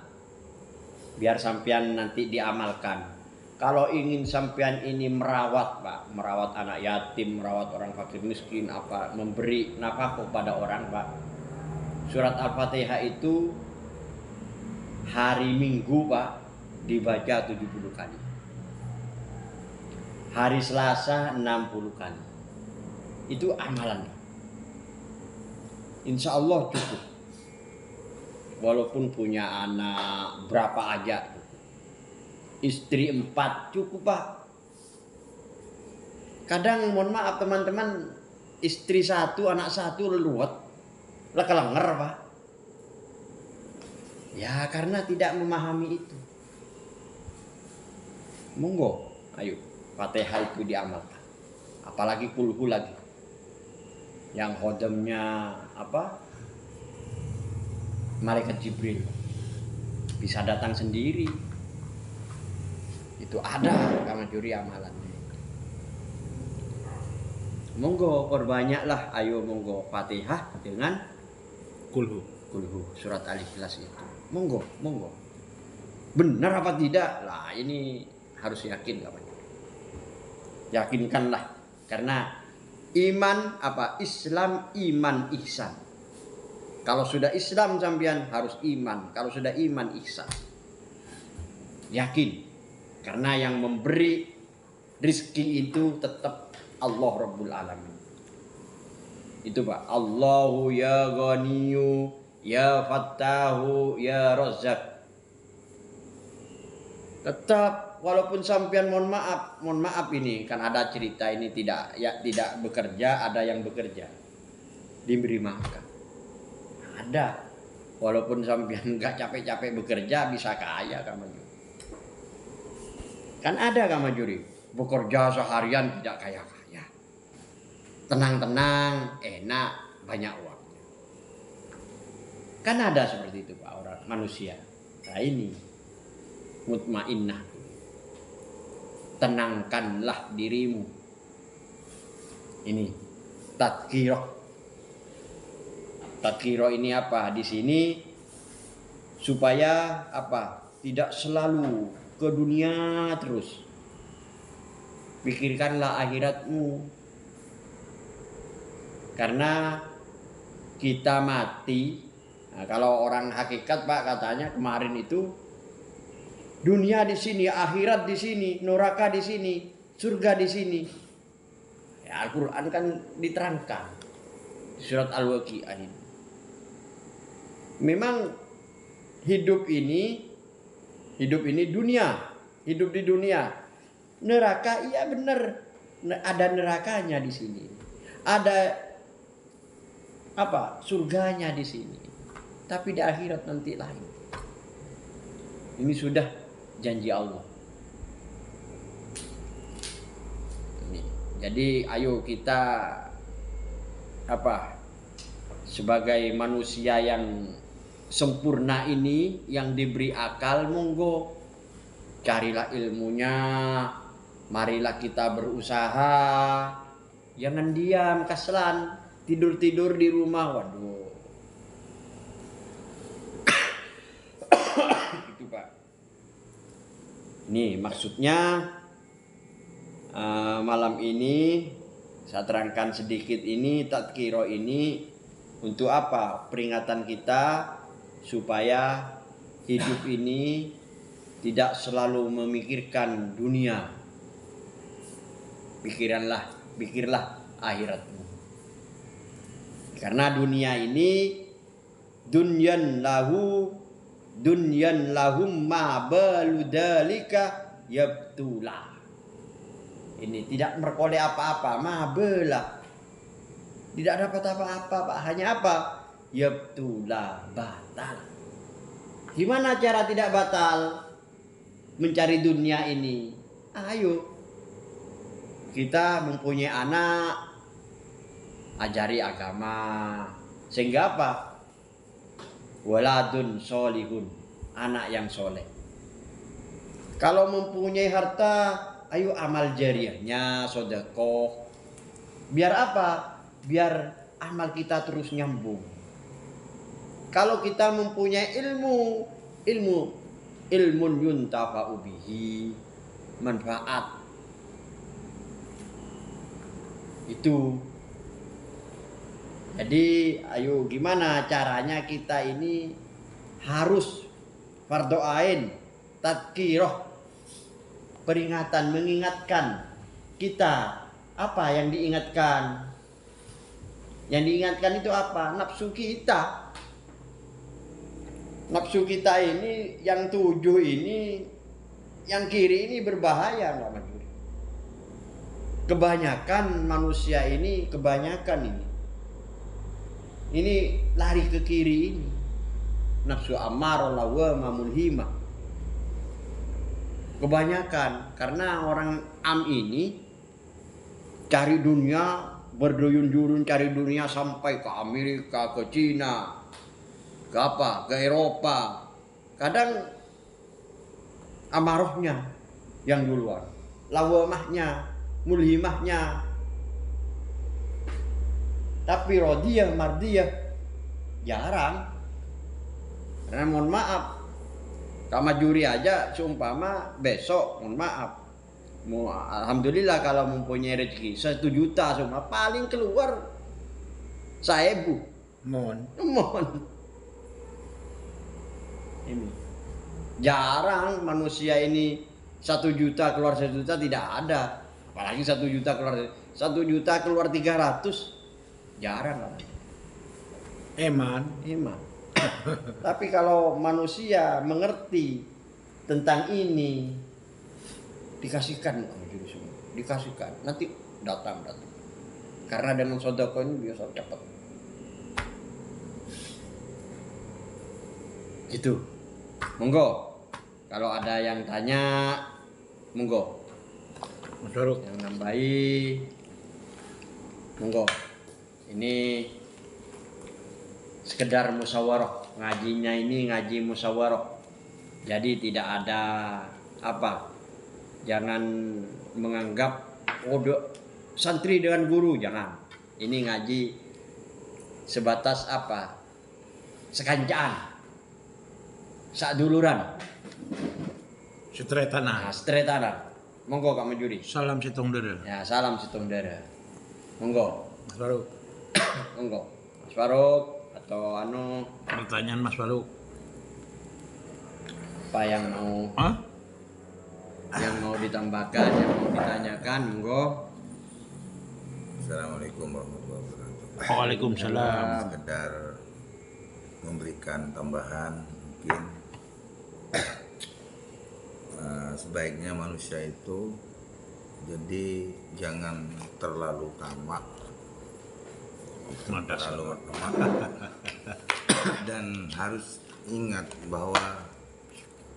Biar sampean nanti diamalkan. Kalau ingin sampean ini merawat, Pak, merawat anak yatim, merawat orang fakir miskin, apa, memberi nafkah kepada orang, Pak. Surat Al-Fatihah itu hari Minggu, Pak, dibaca 70 kali. Hari Selasa 60 kali. Itu amalan, Pak. Insya Allah cukup. Walaupun punya anak berapa aja, istri 4 cukup, Pak. Kadang mohon maaf teman-teman, istri 1 anak 1 leluhut lah kelenger, Pak. Ya karena tidak memahami itu. Monggo, ayo Fatihah itu diamalkan. Apalagi kulhu lagi, yang hodemnya apa, malaikat Jibril bisa datang sendiri. Itu ada kama juri amalannya. Monggo perbanyaklah, ayo monggo Fatihah dengan Kulhu. surat Al-Ikhlas itu. Monggo. Benar apa tidak? Lah ini harus yakin kawan. Yakinkanlah, karena iman apa? Islam, iman, ihsan. Kalau sudah Islam sampean harus iman, kalau sudah iman ihsan. Yakin. Karena yang memberi rizki itu tetap Allah Rabbul Alamin. Itu Pak. Allahu ya Ghaniyu, ya Fattahu, ya Razzaq. Tetap walaupun sampean mohon maaf ini kan ada cerita ini tidak bekerja, ada yang bekerja. Diberi makan. Ada. Walaupun sampean enggak capek-capek bekerja bisa kaya kamu. Kan ada kamu juri, bekerja seharian tidak kaya-kaya. Tenang-tenang, enak, banyak uangnya. Kan ada seperti itu Pak, orang manusia. Nah ini mutmainnah. Tenangkanlah dirimu. Ini tadkirah. Tadkirah ini apa? Di sini supaya apa? Tidak selalu ke dunia terus. Pikirkanlah akhiratmu. Karena kita mati. Nah, kalau orang hakikat Pak katanya kemarin itu dunia di sini, akhirat di sini, neraka di sini, surga di sini. Ya, Al-Qur'an kan diterangkan di surat Al-Waqiah ini. Memang hidup ini dunia, hidup di dunia. Neraka iya benar, ada nerakanya di sini. Ada apa? Surganya di sini. Tapi di akhirat nanti lain. Ini sudah janji Allah. Ini. Jadi ayo kita apa? Sebagai manusia yang sempurna ini, yang diberi akal, monggo carilah ilmunya, marilah kita berusaha, jangan diam kaslan, tidur di rumah, waduh. Itu Pak. Nih maksudnya malam ini saya terangkan sedikit ini, tadkiro ini untuk apa? Peringatan kita supaya hidup ini tidak selalu memikirkan dunia. Pikirlah akhiratmu. Karena dunia ini dunyan lahum ma baludalika yabtula. Ini tidak berkoleh apa-apa, mabela. Tidak dapat apa-apa, Pak. Hanya apa? Yabtula, batal. Gimana cara tidak batal? Mencari dunia ini. Ayo. Kita mempunyai anak, ajari agama. Sehingga apa? waladun solihun, anak yang soleh. Kalau mempunyai harta, ayo amal jariahnya, sedekah. Biar apa? Biar amal kita terus nyambung. Kalau kita mempunyai ilmun yuntafa'u bihi, manfaat. Itu. Jadi ayo gimana caranya kita ini harus fardhu ain, tadkirah, peringatan, mengingatkan kita. Apa yang diingatkan? Yang diingatkan itu apa? Nafsu kita. Nafsu kita ini yang 7 ini, yang kiri ini berbahaya, Pak Majuri. Kebanyakan manusia ini, ini lari ke kiri ini. Nafsu amarah lawwamah mulhimah. Kebanyakan karena orang ini cari dunia, berduyun-duyun cari dunia sampai ke Amerika, ke Cina, ke apa? Ke Eropa. Kadang amarahnya yang duluan, lawamahnya, mulhimahnya. Tapi rodiyah, mardiyah jarang. Karena mohon maaf, Kamajuri aja seumpama besok, mohon maaf, alhamdulillah kalau mempunyai rezeki 1 juta semua paling keluar 1000. Mohon. Ini jarang manusia ini 1 juta keluar 1 juta tidak ada. Apalagi 1 juta keluar 1 juta keluar 300. Jarang. Eman. Tapi kalau manusia mengerti tentang ini, dikasihkan, nanti datang. Karena dengan sedekah ini biasa cepat. Gitu. Monggo. Kalau ada yang tanya, monggo. Mas Faruk. Yang nambahi, monggo. Ini sekedar musyawarah, ngajinya ini ngaji musyawarah. Jadi tidak ada apa, jangan menganggap santri dengan guru, jangan. Ini ngaji sebatas apa, sekancaan, saduluran, Setretanan. setretanan. Monggo Kak Majuri. Salam Sitong Dere. Ya, salam Sitong Dere. Monggo. Mas Faruk. Monggo. Mas Faruk atau Pertanyaan Mas Faruk. apa yang mau Hah? yang mau ditambahkan, yang mau ditanyakan, monggo. Assalamualaikum warahmatullahi wabarakatuh. Waalaikumsalam. Sekedar memberikan tambahan mungkin sebaiknya manusia itu jadi jangan terlalu tamak, dan harus ingat bahwa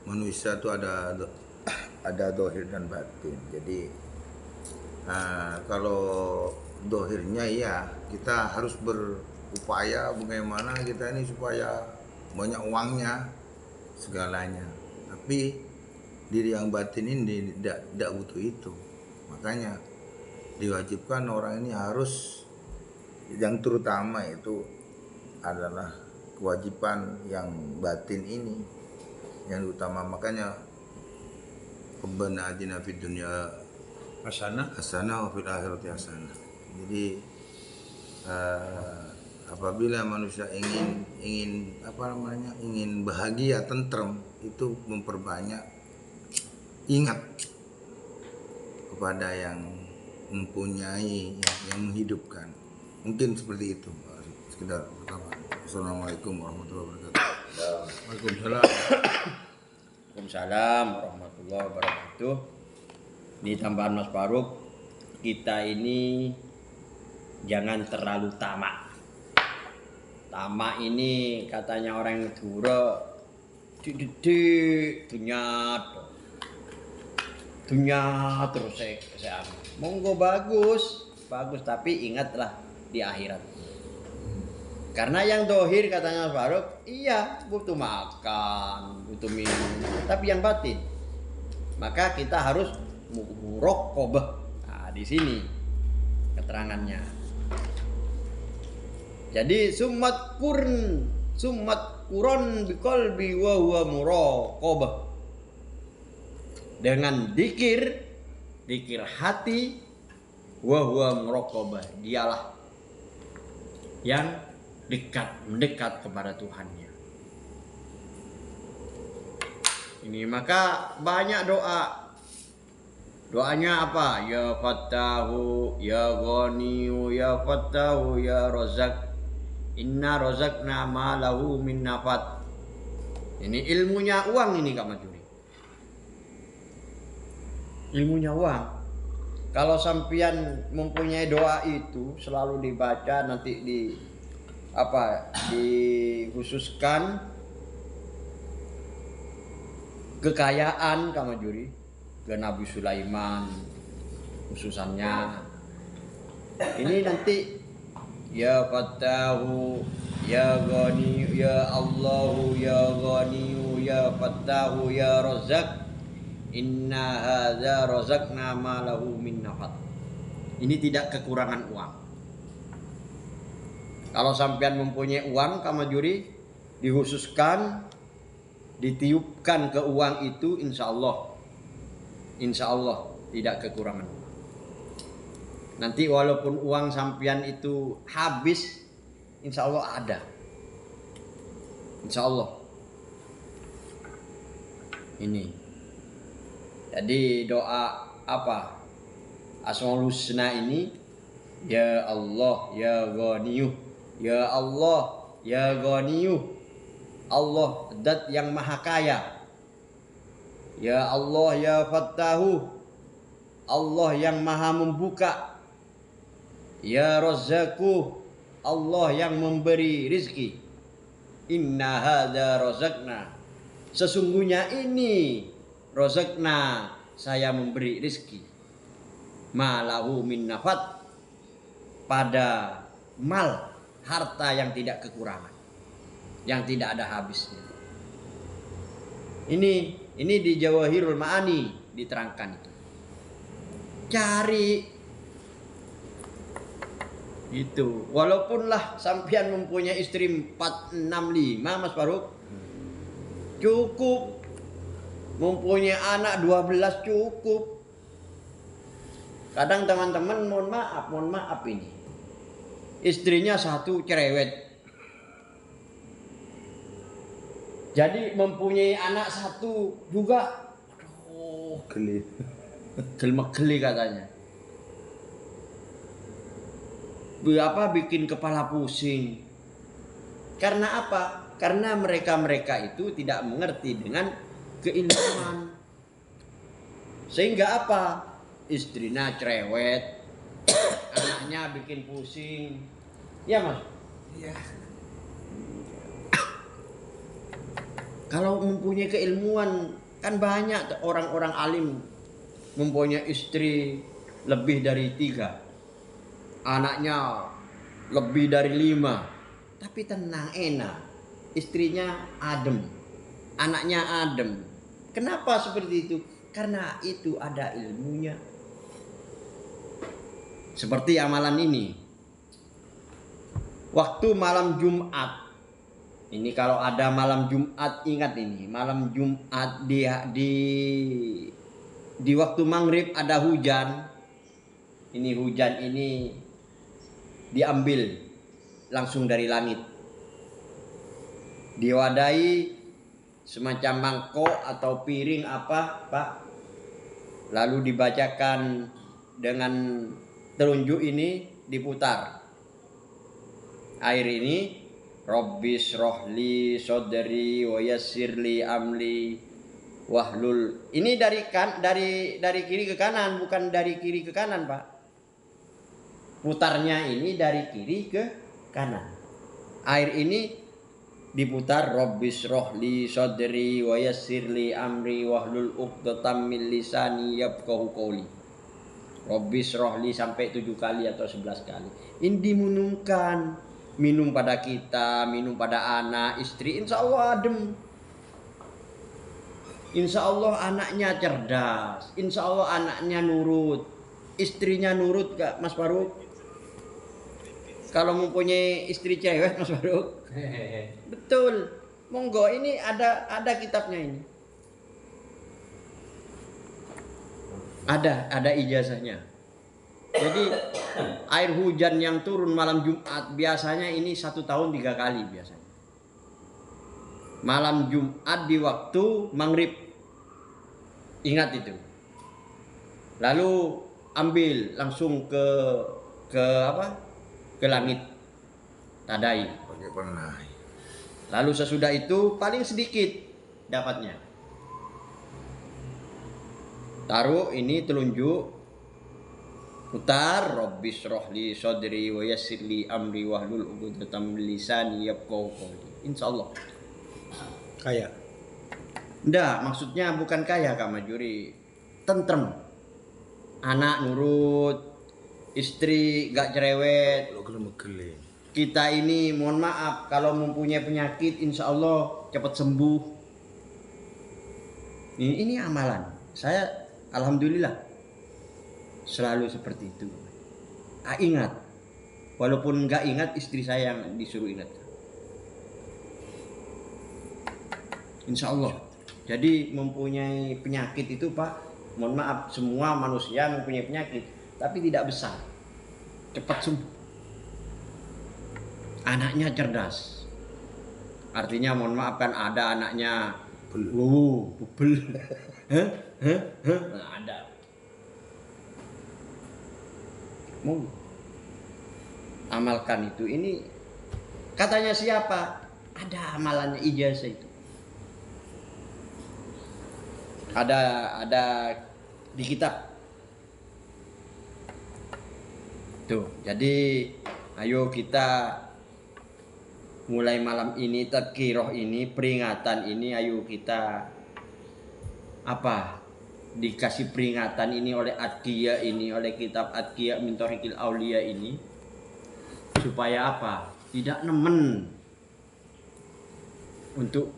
manusia itu ada dohir dan batin. Jadi kalau dohirnya ya kita harus berupaya bagaimana kita ini supaya banyak uangnya segalanya, tapi diri yang batin ini tidak butuh itu. Makanya diwajibkan orang ini harus, yang terutama itu adalah kewajiban yang batin ini yang utama. Makanya Rabbana atina fid dunya hasanah wa fil akhirati hasanah. Jadi apabila manusia ingin bahagia, tentrem, itu memperbanyak ingat kepada yang mempunyai, yang menghidupkan. Mungkin seperti itu. Sekedar pertama. Assalamualaikum warahmatullahi wabarakatuh. Waalaikumsalam. Waalaikumsalam warahmatullahi wabarakatuh. Ini tambahan Mas Faruk, kita ini jangan terlalu tamak. Tamak ini katanya orang Madura, dunia terus saya monggo bagus, tapi ingatlah di akhirat. Karena yang dohir katanya Mas Faruk, iya butuh makan, butuh minum, tapi yang batin, maka kita harus muraqabah. Nah, di sini keterangannya. Jadi summat kuron biqalbi wa huwa muraqabah. Dengan dikir hati, wa huwa muraqabah, dialah yang mendekat kepada Tuhannya. Ini maka banyak doa. Doanya apa? Ya Fattahu, ya Ghaniyu, ya Fattahu, ya Razak. Inna razaqna ma lahu min nafat. Ini ilmunya uang ini Kak Majuri. Ilmunya uang. Kalau sampian mempunyai doa itu selalu dibaca, nanti dikhususkan kekayaan Kak Majuri ke Nabi Sulaiman khususannya. Ini nanti ya Fattahu, ya Ghani, ya Allahu, ya Ghani, ya Fattahu, ya Razak. Inna hadza razaqna ma lahu min nafat. Ini tidak kekurangan uang. Kalau sampean mempunyai uang Kak Majuri, dikhususkan, ditiupkan ke uang itu, insya Allah tidak kekurangan. Nanti walaupun uang sampean itu habis, insya Allah ada. Insya Allah. Ini. Jadi doa apa? Asmaul Husna ini, ya Allah, ya Ghaniyuh, ya Allah, ya Ghaniyuh. Allah zat yang maha kaya. Ya Allah, ya Fattahu, Allah yang maha membuka. Ya Razzaku, Allah yang memberi rizki. Inna hadza razaqna, sesungguhnya ini razaqna, saya memberi rizki. Malahu min nafat, pada mal, harta yang tidak kekurangan, yang tidak ada habisnya. Ini di Jawahirul Ma'ani diterangkan itu. Cari itu, walaupun lah sampean mempunyai istri 4, 6, 5 Mas Faruk, cukup. Mempunyai anak 12 cukup. Kadang teman-teman mohon maaf ini, istrinya satu cerewet, jadi mempunyai anak satu juga, aduh, geli katanya. Bikin kepala pusing. Karena apa? Karena mereka itu tidak mengerti dengan keilmuan. Sehingga apa? Istrinya cerewet, anaknya bikin pusing. Ya Mas? Iya. Kalau mempunyai keilmuan, kan banyak orang-orang alim mempunyai istri lebih dari 3, anaknya lebih dari 5, tapi tenang, enak, istrinya adem, anaknya adem. Kenapa seperti itu? Karena itu ada ilmunya. Seperti amalan ini, waktu malam Jumat. Ini kalau ada malam Jumat, ingat ini malam Jumat di waktu maghrib ada hujan. Ini hujan ini diambil langsung dari langit, diwadahi semacam mangkok atau piring apa Pak, lalu dibacakan dengan telunjuk ini, diputar air ini, Rabbis rohli sodri wa yassirli amli wahlul. Ini dari kiri ke kanan, bukan dari kiri ke kanan Pak. Putarnya ini dari kiri ke kanan. Air ini diputar, Rabbis rohli sodri wa yassirli amri wahlul uqdatam min lisani yafqahu qawli. Rabbis rohli sampai 7 kali atau 11 kali. Ini dimunumkan minum pada kita, minum pada anak, istri, insya Allah adem. Insya Allah anaknya cerdas, insya Allah anaknya nurut, istrinya nurut gak Mas Faruk? Kalau mempunyai istri cewek Mas Faruk? Betul, monggo ini ada kitabnya ini. Ada ijazahnya. Jadi air hujan yang turun malam Jumat biasanya ini 1 tahun 3 kali biasanya. Malam Jumat di waktu maghrib. Ingat itu. Lalu ambil langsung ke apa? Ke langit. Tadai. Pakai penai. Lalu sesudah itu paling sedikit dapatnya. Taruh ini telunjuk, putar, Rabbis rohli sodri wa yassirli amri wahlul 'uqdatam min lisani yafqahu qawli. Insyaallah. Kayak Nggak, maksudnya bukan kaya Kak Majuri. Tentrem. Anak nurut, istri gak cerewet. Lo kena megele. Kita ini mohon maaf kalau mempunyai penyakit insya Allah cepat sembuh. Ini amalan. Saya alhamdulillah selalu seperti itu. Ingat, walaupun nggak ingat istri saya yang disuruh ingat. Insya Allah. Jadi mempunyai penyakit itu Pak, mohon maaf semua manusia mempunyai penyakit, tapi tidak besar, cepat sembuh. Anaknya cerdas. Artinya mohon maaf kan ada anaknya bebel. Nah, ada. Mau amalkan itu. Ini katanya siapa? Ada amalannya ijazah itu. Ada di kitab. Tuh, jadi ayo kita mulai malam ini tadkiroh ini peringatan ini ayo kita apa dikasih peringatan ini oleh Adkiya ini oleh kitab Adkiya min Thariqil Auliya ini supaya apa tidak nemen untuk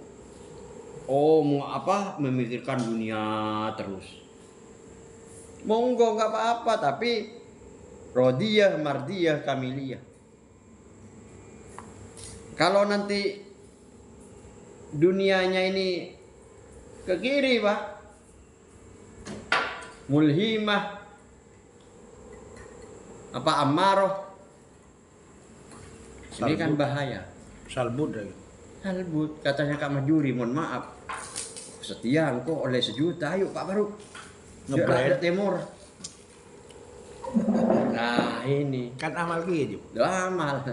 mau apa memikirkan dunia terus. Monggo nggak apa-apa tapi rodiyah mardiyah kamiliyah. Kalau nanti dunianya ini ke kiri Pak, mulhimah, apa amaroh, ini kan bahaya. salbut lagi. Salbut, katanya Kak Majuri, mohon maaf, setia kok oleh 1 juta, ayo Pak Faruk, Ngeblend. ada timur. Nah ini Kan amal gitu.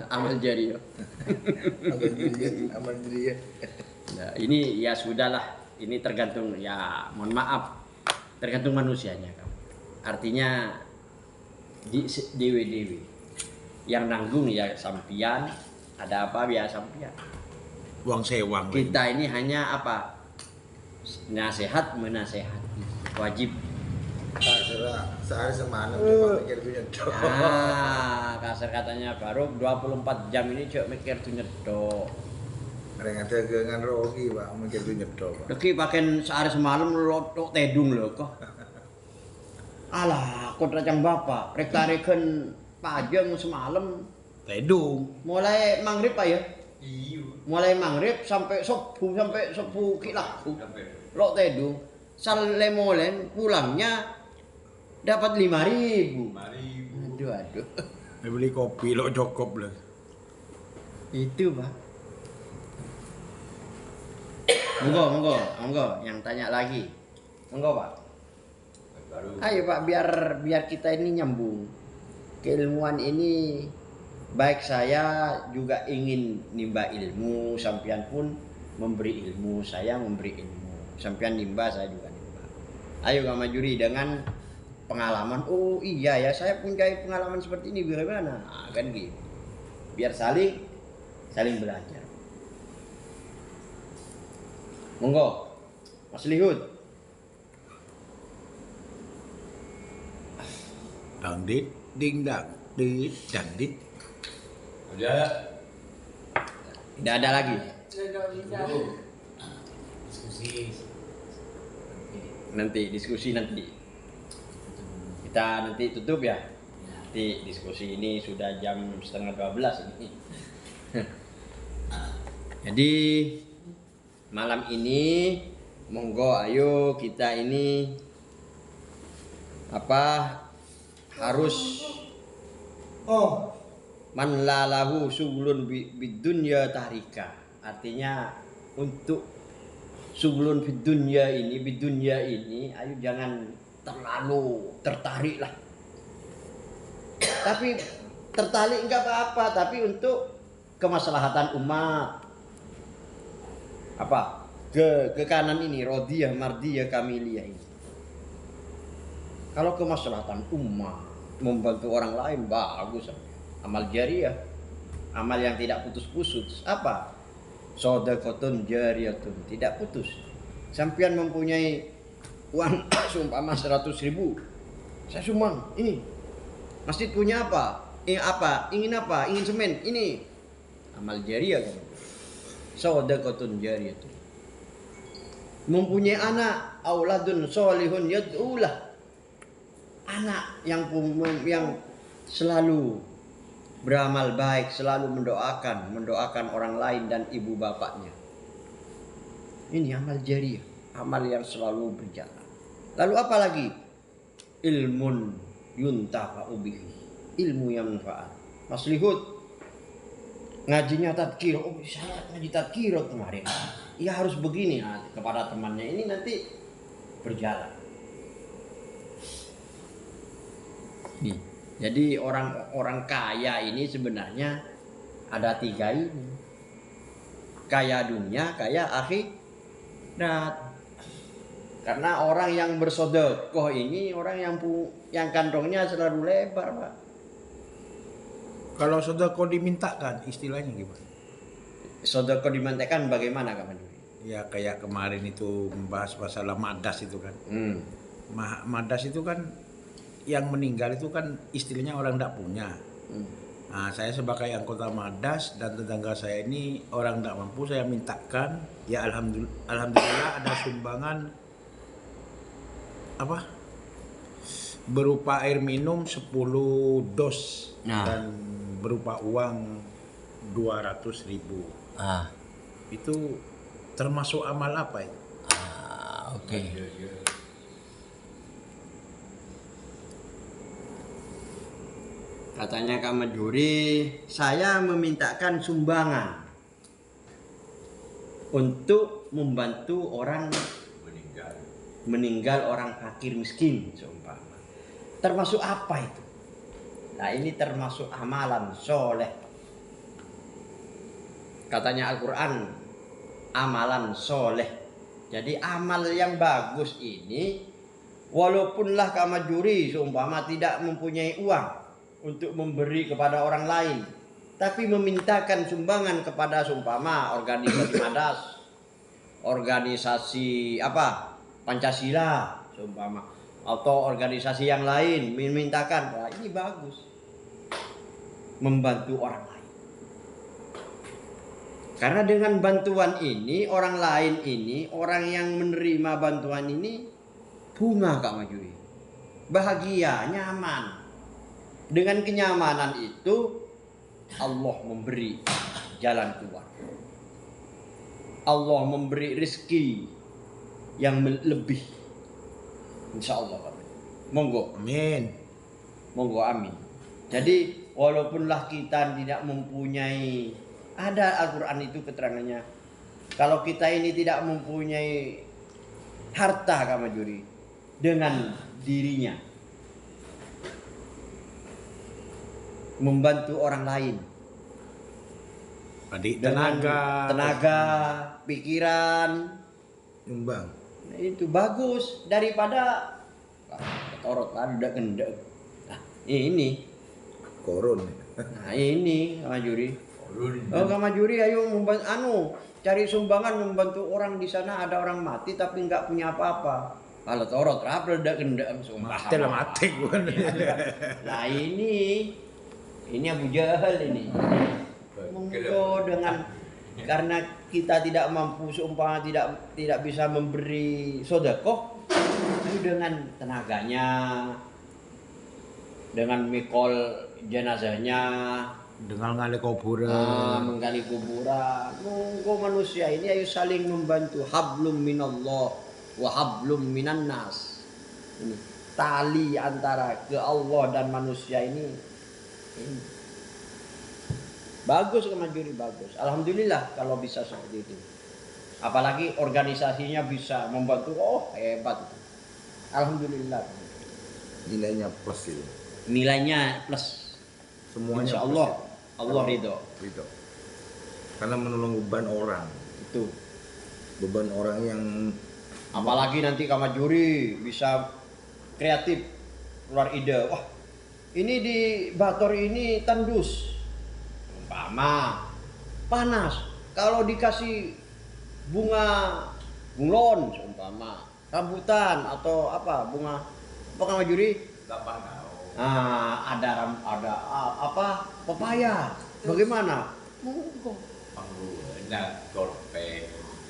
amal jari. Amal diri ya. Nah, ini ya sudahlah, ini tergantung ya mohon maaf tergantung manusianya Kak. Artinya dewe yang nanggung ya sampian, ada apa ya sampian. Uang sewang. Kita ini hanya apa nasihat menasehati wajib. Sehari semalam cuma mikir punya dok. Nah kasar katanya baru 24 jam ini cok mikir tuh nyedok. Mereka dagangan rogi Pak, mikir punya dok. Lagi pakai sehari semalam lotok tedung loh kok. Alah, kok rajang bapak, rek tarikan pajang semalam. Tedung. Mulai maghrib Pak ya? Iya. Mulai maghrib sampai subuh kilaku. Lok tedung. Salemolen pulangnya dapat 5.000. 5.000. Aduh. Beli kopi lo cokop lah. Itu Pak. Monggo, yang tanya lagi. Monggo Pak. Ayo Pak, biar kita ini nyambung. Keilmuan ini baik saya juga ingin nimba ilmu, sampean pun memberi ilmu, saya memberi ilmu. Sampean nimba, saya juga nimba. Ayo Kak Majuri dengan pengalaman. Oh iya ya, saya punya pengalaman seperti ini bagaimana? Nah, kan gitu. Biar saling belajar. Monggo, Mas Lihud. Dang dit ding dang dit dang dit. Udah. Tidak ada lagi. Nggak bisa. Diskusi. Nanti diskusi nanti. Kita nanti tutup ya. Nanti diskusi ini sudah jam 11:30 ini. Jadi malam ini monggo ayo kita ini harus man lalahu suglun bidunya tahrika. Artinya untuk suglun bidunya ini ayo jangan terlalu tertarik lah. Tapi tertarik enggak apa-apa, tapi untuk kemaslahatan umat. Ke kanan ini rodiyah mardiyah kamiliyah ini. Kalau kemaslahatan umat, membantu orang lain bagus. Amal jariyah, amal yang tidak putus-putus. Shadaqatun jariyatun, tidak putus. Sampian mempunyai uang seumpama 100.000, saya sumbang ini. Masjid punya apa? Ingin apa? Ingin semen. Ini amal jariyah kan. Shadaqatun jariyatun. Mempunyai anak, auladun sholihun yad'ulah. Anak yang selalu beramal baik, selalu mendoakan orang lain dan ibu bapaknya. Ini amal jariyah, amal yang selalu berjalan. Lalu apa lagi? Ilmun yuntafa'u bihi, ilmu yang manfaat. Mas Lihut ngajinya tadkir, saya ngaji tadkir kemarin. Ya harus begini kepada temannya, ini nanti berjalan. Nih, jadi orang kaya ini sebenarnya ada 3 ini. Kaya dunia, kaya akhirat. Karena orang yang bersedekah ini orang yang kantongnya selalu lebar, Pak. Kalau sedekah dimintakan, istilahnya gimana? Sedekah dimintakan bagaimana Kak Manjuri? Ya kayak kemarin itu membahas masalah madas itu kan. Madas itu kan yang meninggal itu kan istilahnya orang tidak punya. Nah, saya sebagai anggota madas dan tetangga saya ini orang tidak mampu, saya mintakan. Ya alhamdulillah ada sumbangan berupa air minum 10 dos dan berupa uang 200.000. Itu termasuk amal apa itu? Oke. Katanya Kak Manjuri, saya memintakan sumbangan untuk membantu orang meninggal orang fakir miskin seumpama. Termasuk apa itu? Nah, ini termasuk amalan soleh. Katanya Al-Quran, amalan soleh. Jadi amal yang bagus ini, walaupunlah Kak Manjuri seumpama tidak mempunyai uang untuk memberi kepada orang lain, tapi memintakan sumbangan kepada seumpama organisasi madas, organisasi Pancasila seumpama, atau organisasi yang lain, memintakan, wah ini bagus, membantu orang lain. Karena dengan bantuan ini, orang lain ini, orang yang menerima bantuan ini bunga Kak Manjuri, bahagia, nyaman. Dengan kenyamanan itu Allah memberi jalan keluar, Allah memberi rezeki yang lebih, insya Allah. Monggo, Amin. monggo, amin. Jadi walaupunlah kita tidak mempunyai, ada Al-Quran itu keterangannya, kalau kita ini tidak mempunyai harta Kak Manjuri, dengan dirinya membantu orang lain, tenaga, pikiran, nyumbang. nah, itu bagus daripada torot ada kendek. Nah, ini Koron. Nah ini Kak Manjuri. Kak Manjuri ayo cari sumbangan membantu orang di sana, ada orang mati tapi nggak punya apa-apa. Kalau torot rapel dak gendam sumpah. Mati bukan. Nah ini Abu Jahal ini. Monggo karena kita tidak mampu, seumpama tidak bisa memberi sedekah, itu dengan tenaganya, dengan mikol jenazahnya, dengan ngali kuburan. menggali kuburan. Monggo manusia ini ayo saling membantu. Hablum minallah wa hablum minan nas. Ini tali antara ke Allah dan manusia ini. Bagus kemajuan, bagus. Alhamdulillah kalau bisa seperti itu. Apalagi organisasinya bisa membantu. Oh, hebat. Alhamdulillah. Nilainya plus itu. Nilainya plus. Semuanya Insya plus Allah. itu. Allah ridho. Ridho. Karena menolong beban orang. Itu. Beban orang yang Apalagi nanti Kamajuri bisa kreatif, keluar ide. Wah, ini di Bator ini tandus. Umpama panas. Kalau dikasih bunga bunglon seumpama, rambutan atau apa bunga apa Kamajuri? Ada apa? Pepaya. Bagaimana? Monggo.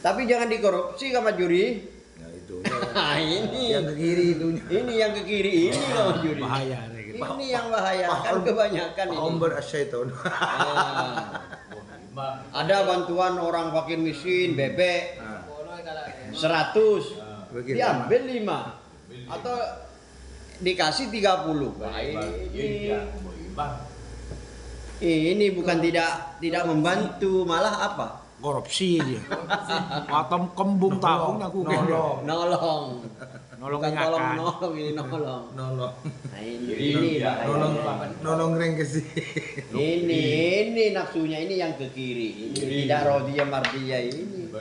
Tapi jangan dikorupsi Kamajuri. nah itu Nah, ini yang ke kiri itu. Ini yang ke kiri ini Kamajuri. Bahaya nih gitu. Ini yang bahaya kan kebanyakan ini. Omber asyaiton. Ada bantuan orang fakir miskin bebek 100 Begitu. diambil 5 atau dikasih 30. Nah, ini bukan tidak membantu, malah apa? Korupsi aja. Atau kembung tahun aku Nolong. Nolong. Nolong Bukan tolong ingatkan. nolong, ini nolong. Nolong. Nah, ini bahaya. Nolong rengkesi. Ini nafsunya ini yang ke kiri. Ini tidak rodiyah mardiyah ini.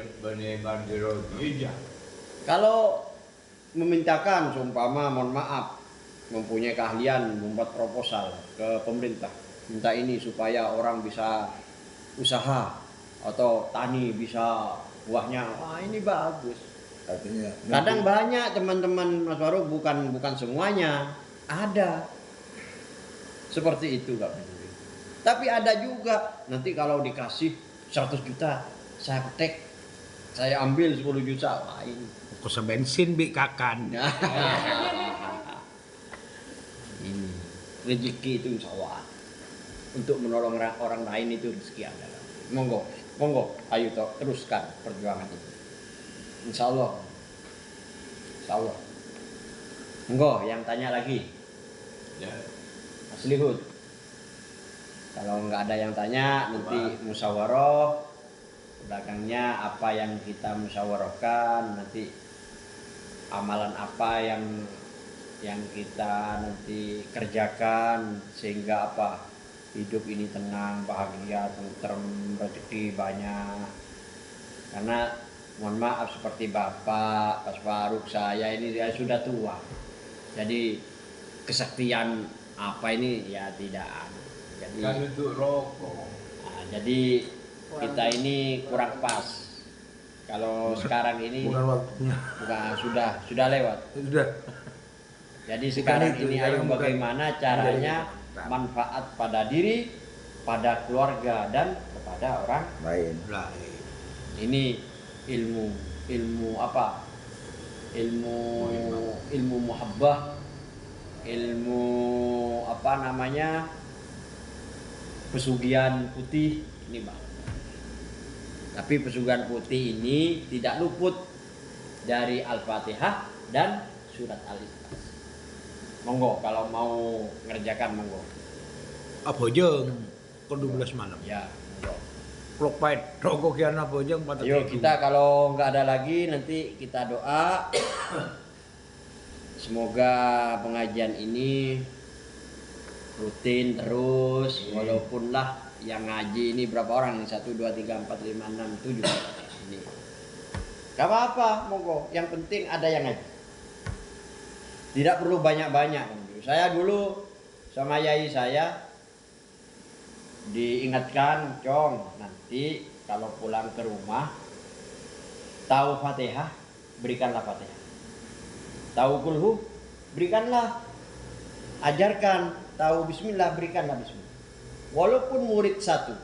Kalau memintakan seumpama mohon maaf mempunyai keahlian membuat proposal ke pemerintah, minta ini supaya orang bisa usaha atau tani bisa buahnya, wah ini bagus. Artinya Kadang banyak teman-teman Mas Farouk, bukan semuanya ada seperti itu Kak. Tapi ada juga nanti kalau dikasih 100 juta saya petek, saya ambil 10 juta, wah ini. Kok bensin bi kakan. Ini rezeki itu insya Allah untuk menolong orang lain itu rezeki Anda. Monggo, ayo teruskan perjuangan itu. Insya Allah. Monggo, yang tanya lagi. Mas Lihud. Kalau nggak ada yang tanya, nanti musyawarah. Belakangnya apa yang kita musyawarahkan, nanti amalan apa yang kita nanti kerjakan sehingga apa hidup ini tenang, bahagia, tentrem, rezeki banyak. Karena mohon maaf seperti Bapak, Mas Farouk, saya ini sudah tua. Jadi kesaktian apa ini ya tidak ada. Jadi Kan untuk rokok. jadi kita ini kurang pas. Kalau sekarang ini bukan waktunya. sudah lewat. Sudah. Jadi sekarang itu, ini sekarang ayo bagaimana caranya Bukan. manfaat pada diri, pada keluarga dan kepada orang. Lain. Ini ilmu apa? Ilmu muhabbah, ilmu apa namanya? Pesugihan putih ini Bang. Tapi pesugihan putih ini tidak luput dari Al-Fatihah dan surat Al-Ikhlas. Monggo kalau mau ngerjakan monggo. Apa jeng? Kon 12 malam. Ya, monggo. Klok pait rokok kian apa jeng patut. Ayo kita kalau nggak ada lagi nanti kita doa. Semoga pengajian ini rutin terus, walaupun lah yang ngaji ini berapa orang nih? 1, 2, 3, 4, 5, 6, 7 ini. Gak apa-apa, monggo. Yang penting ada yang ngaji. Tidak perlu banyak-banyak. Saya dulu sama yai saya diingatkan, Cong, nanti kalau pulang ke rumah tahu Fatihah, berikanlah Fatihah. Tahu kulhu, berikanlah. Ajarkan, tahu bismillah, berikanlah bismillah. Walaupun murid 1,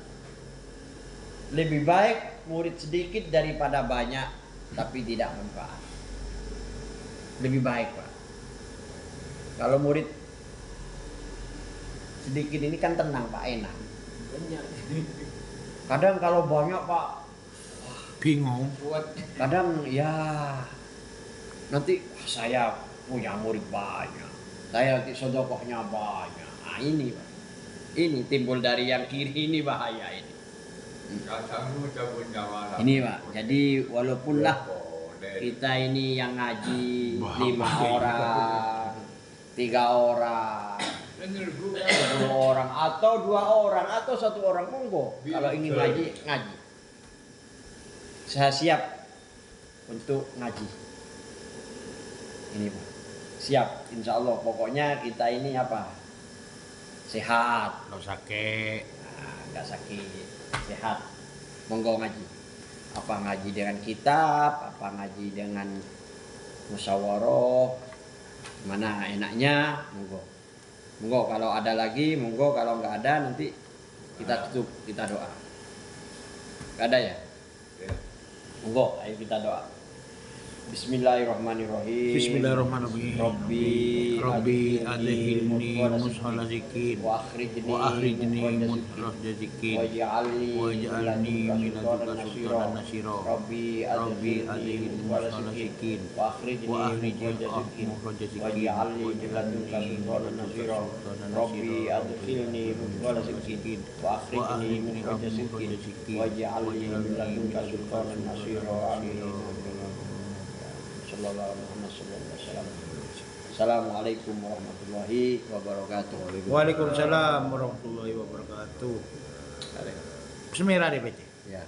lebih baik murid sedikit daripada banyak tapi tidak manfaat. Lebih baik, Pak. Kalau murid sedikit ini kan tenang, Pak, enak. Kadang kalau banyak, Pak, Bingung. kadang ya nanti saya punya murid banyak, saya nanti sedekahnya banyak. Nah ini, Pak, ini timbul dari yang kiri, ini bahaya ini. Ini, Pak, jadi walaupun lah kita ini yang ngaji 5 orang, 3 orang, 10 orang, atau 2 orang, atau 1 orang, monggo. Kalau ingin ngaji, ngaji. Saya siap untuk ngaji. Ini, Pak, siap, insya Allah. Pokoknya kita ini apa? Sehat. Lo sakit. Nah, nggak sakit, sehat. Monggo ngaji. Apa ngaji dengan kitab, apa ngaji dengan musyawarah, mana enaknya, monggo. Monggo kalau ada lagi, monggo, kalau nggak ada nanti kita tutup, kita doa. Nggak ada ya? Monggo, ayo kita doa. Bismillahirrahmanirrahim. Bismillahirrahmanirrahim. Rabbi adkhilni mudkhala sidqin wa akhrijni mudkhala sidqin waj'alni waj'alni min ladunka sultanan nasira. Rabbi adkhilni mudkhala sidqin wa akhrijni mudkhala sidqin waj'alni min ladunka sultanan nasira. Rabbi adkhilni mudkhala sidqin wa akhrijni mudkhala sidqin waj'alni min ladunka sultanan nasira. Amin. Assalamualaikum warahmatullahi wabarakatuh. Waalaikumsalam warahmatullahi wabarakatuh. Bismillahirrahmanirrahim. Ya.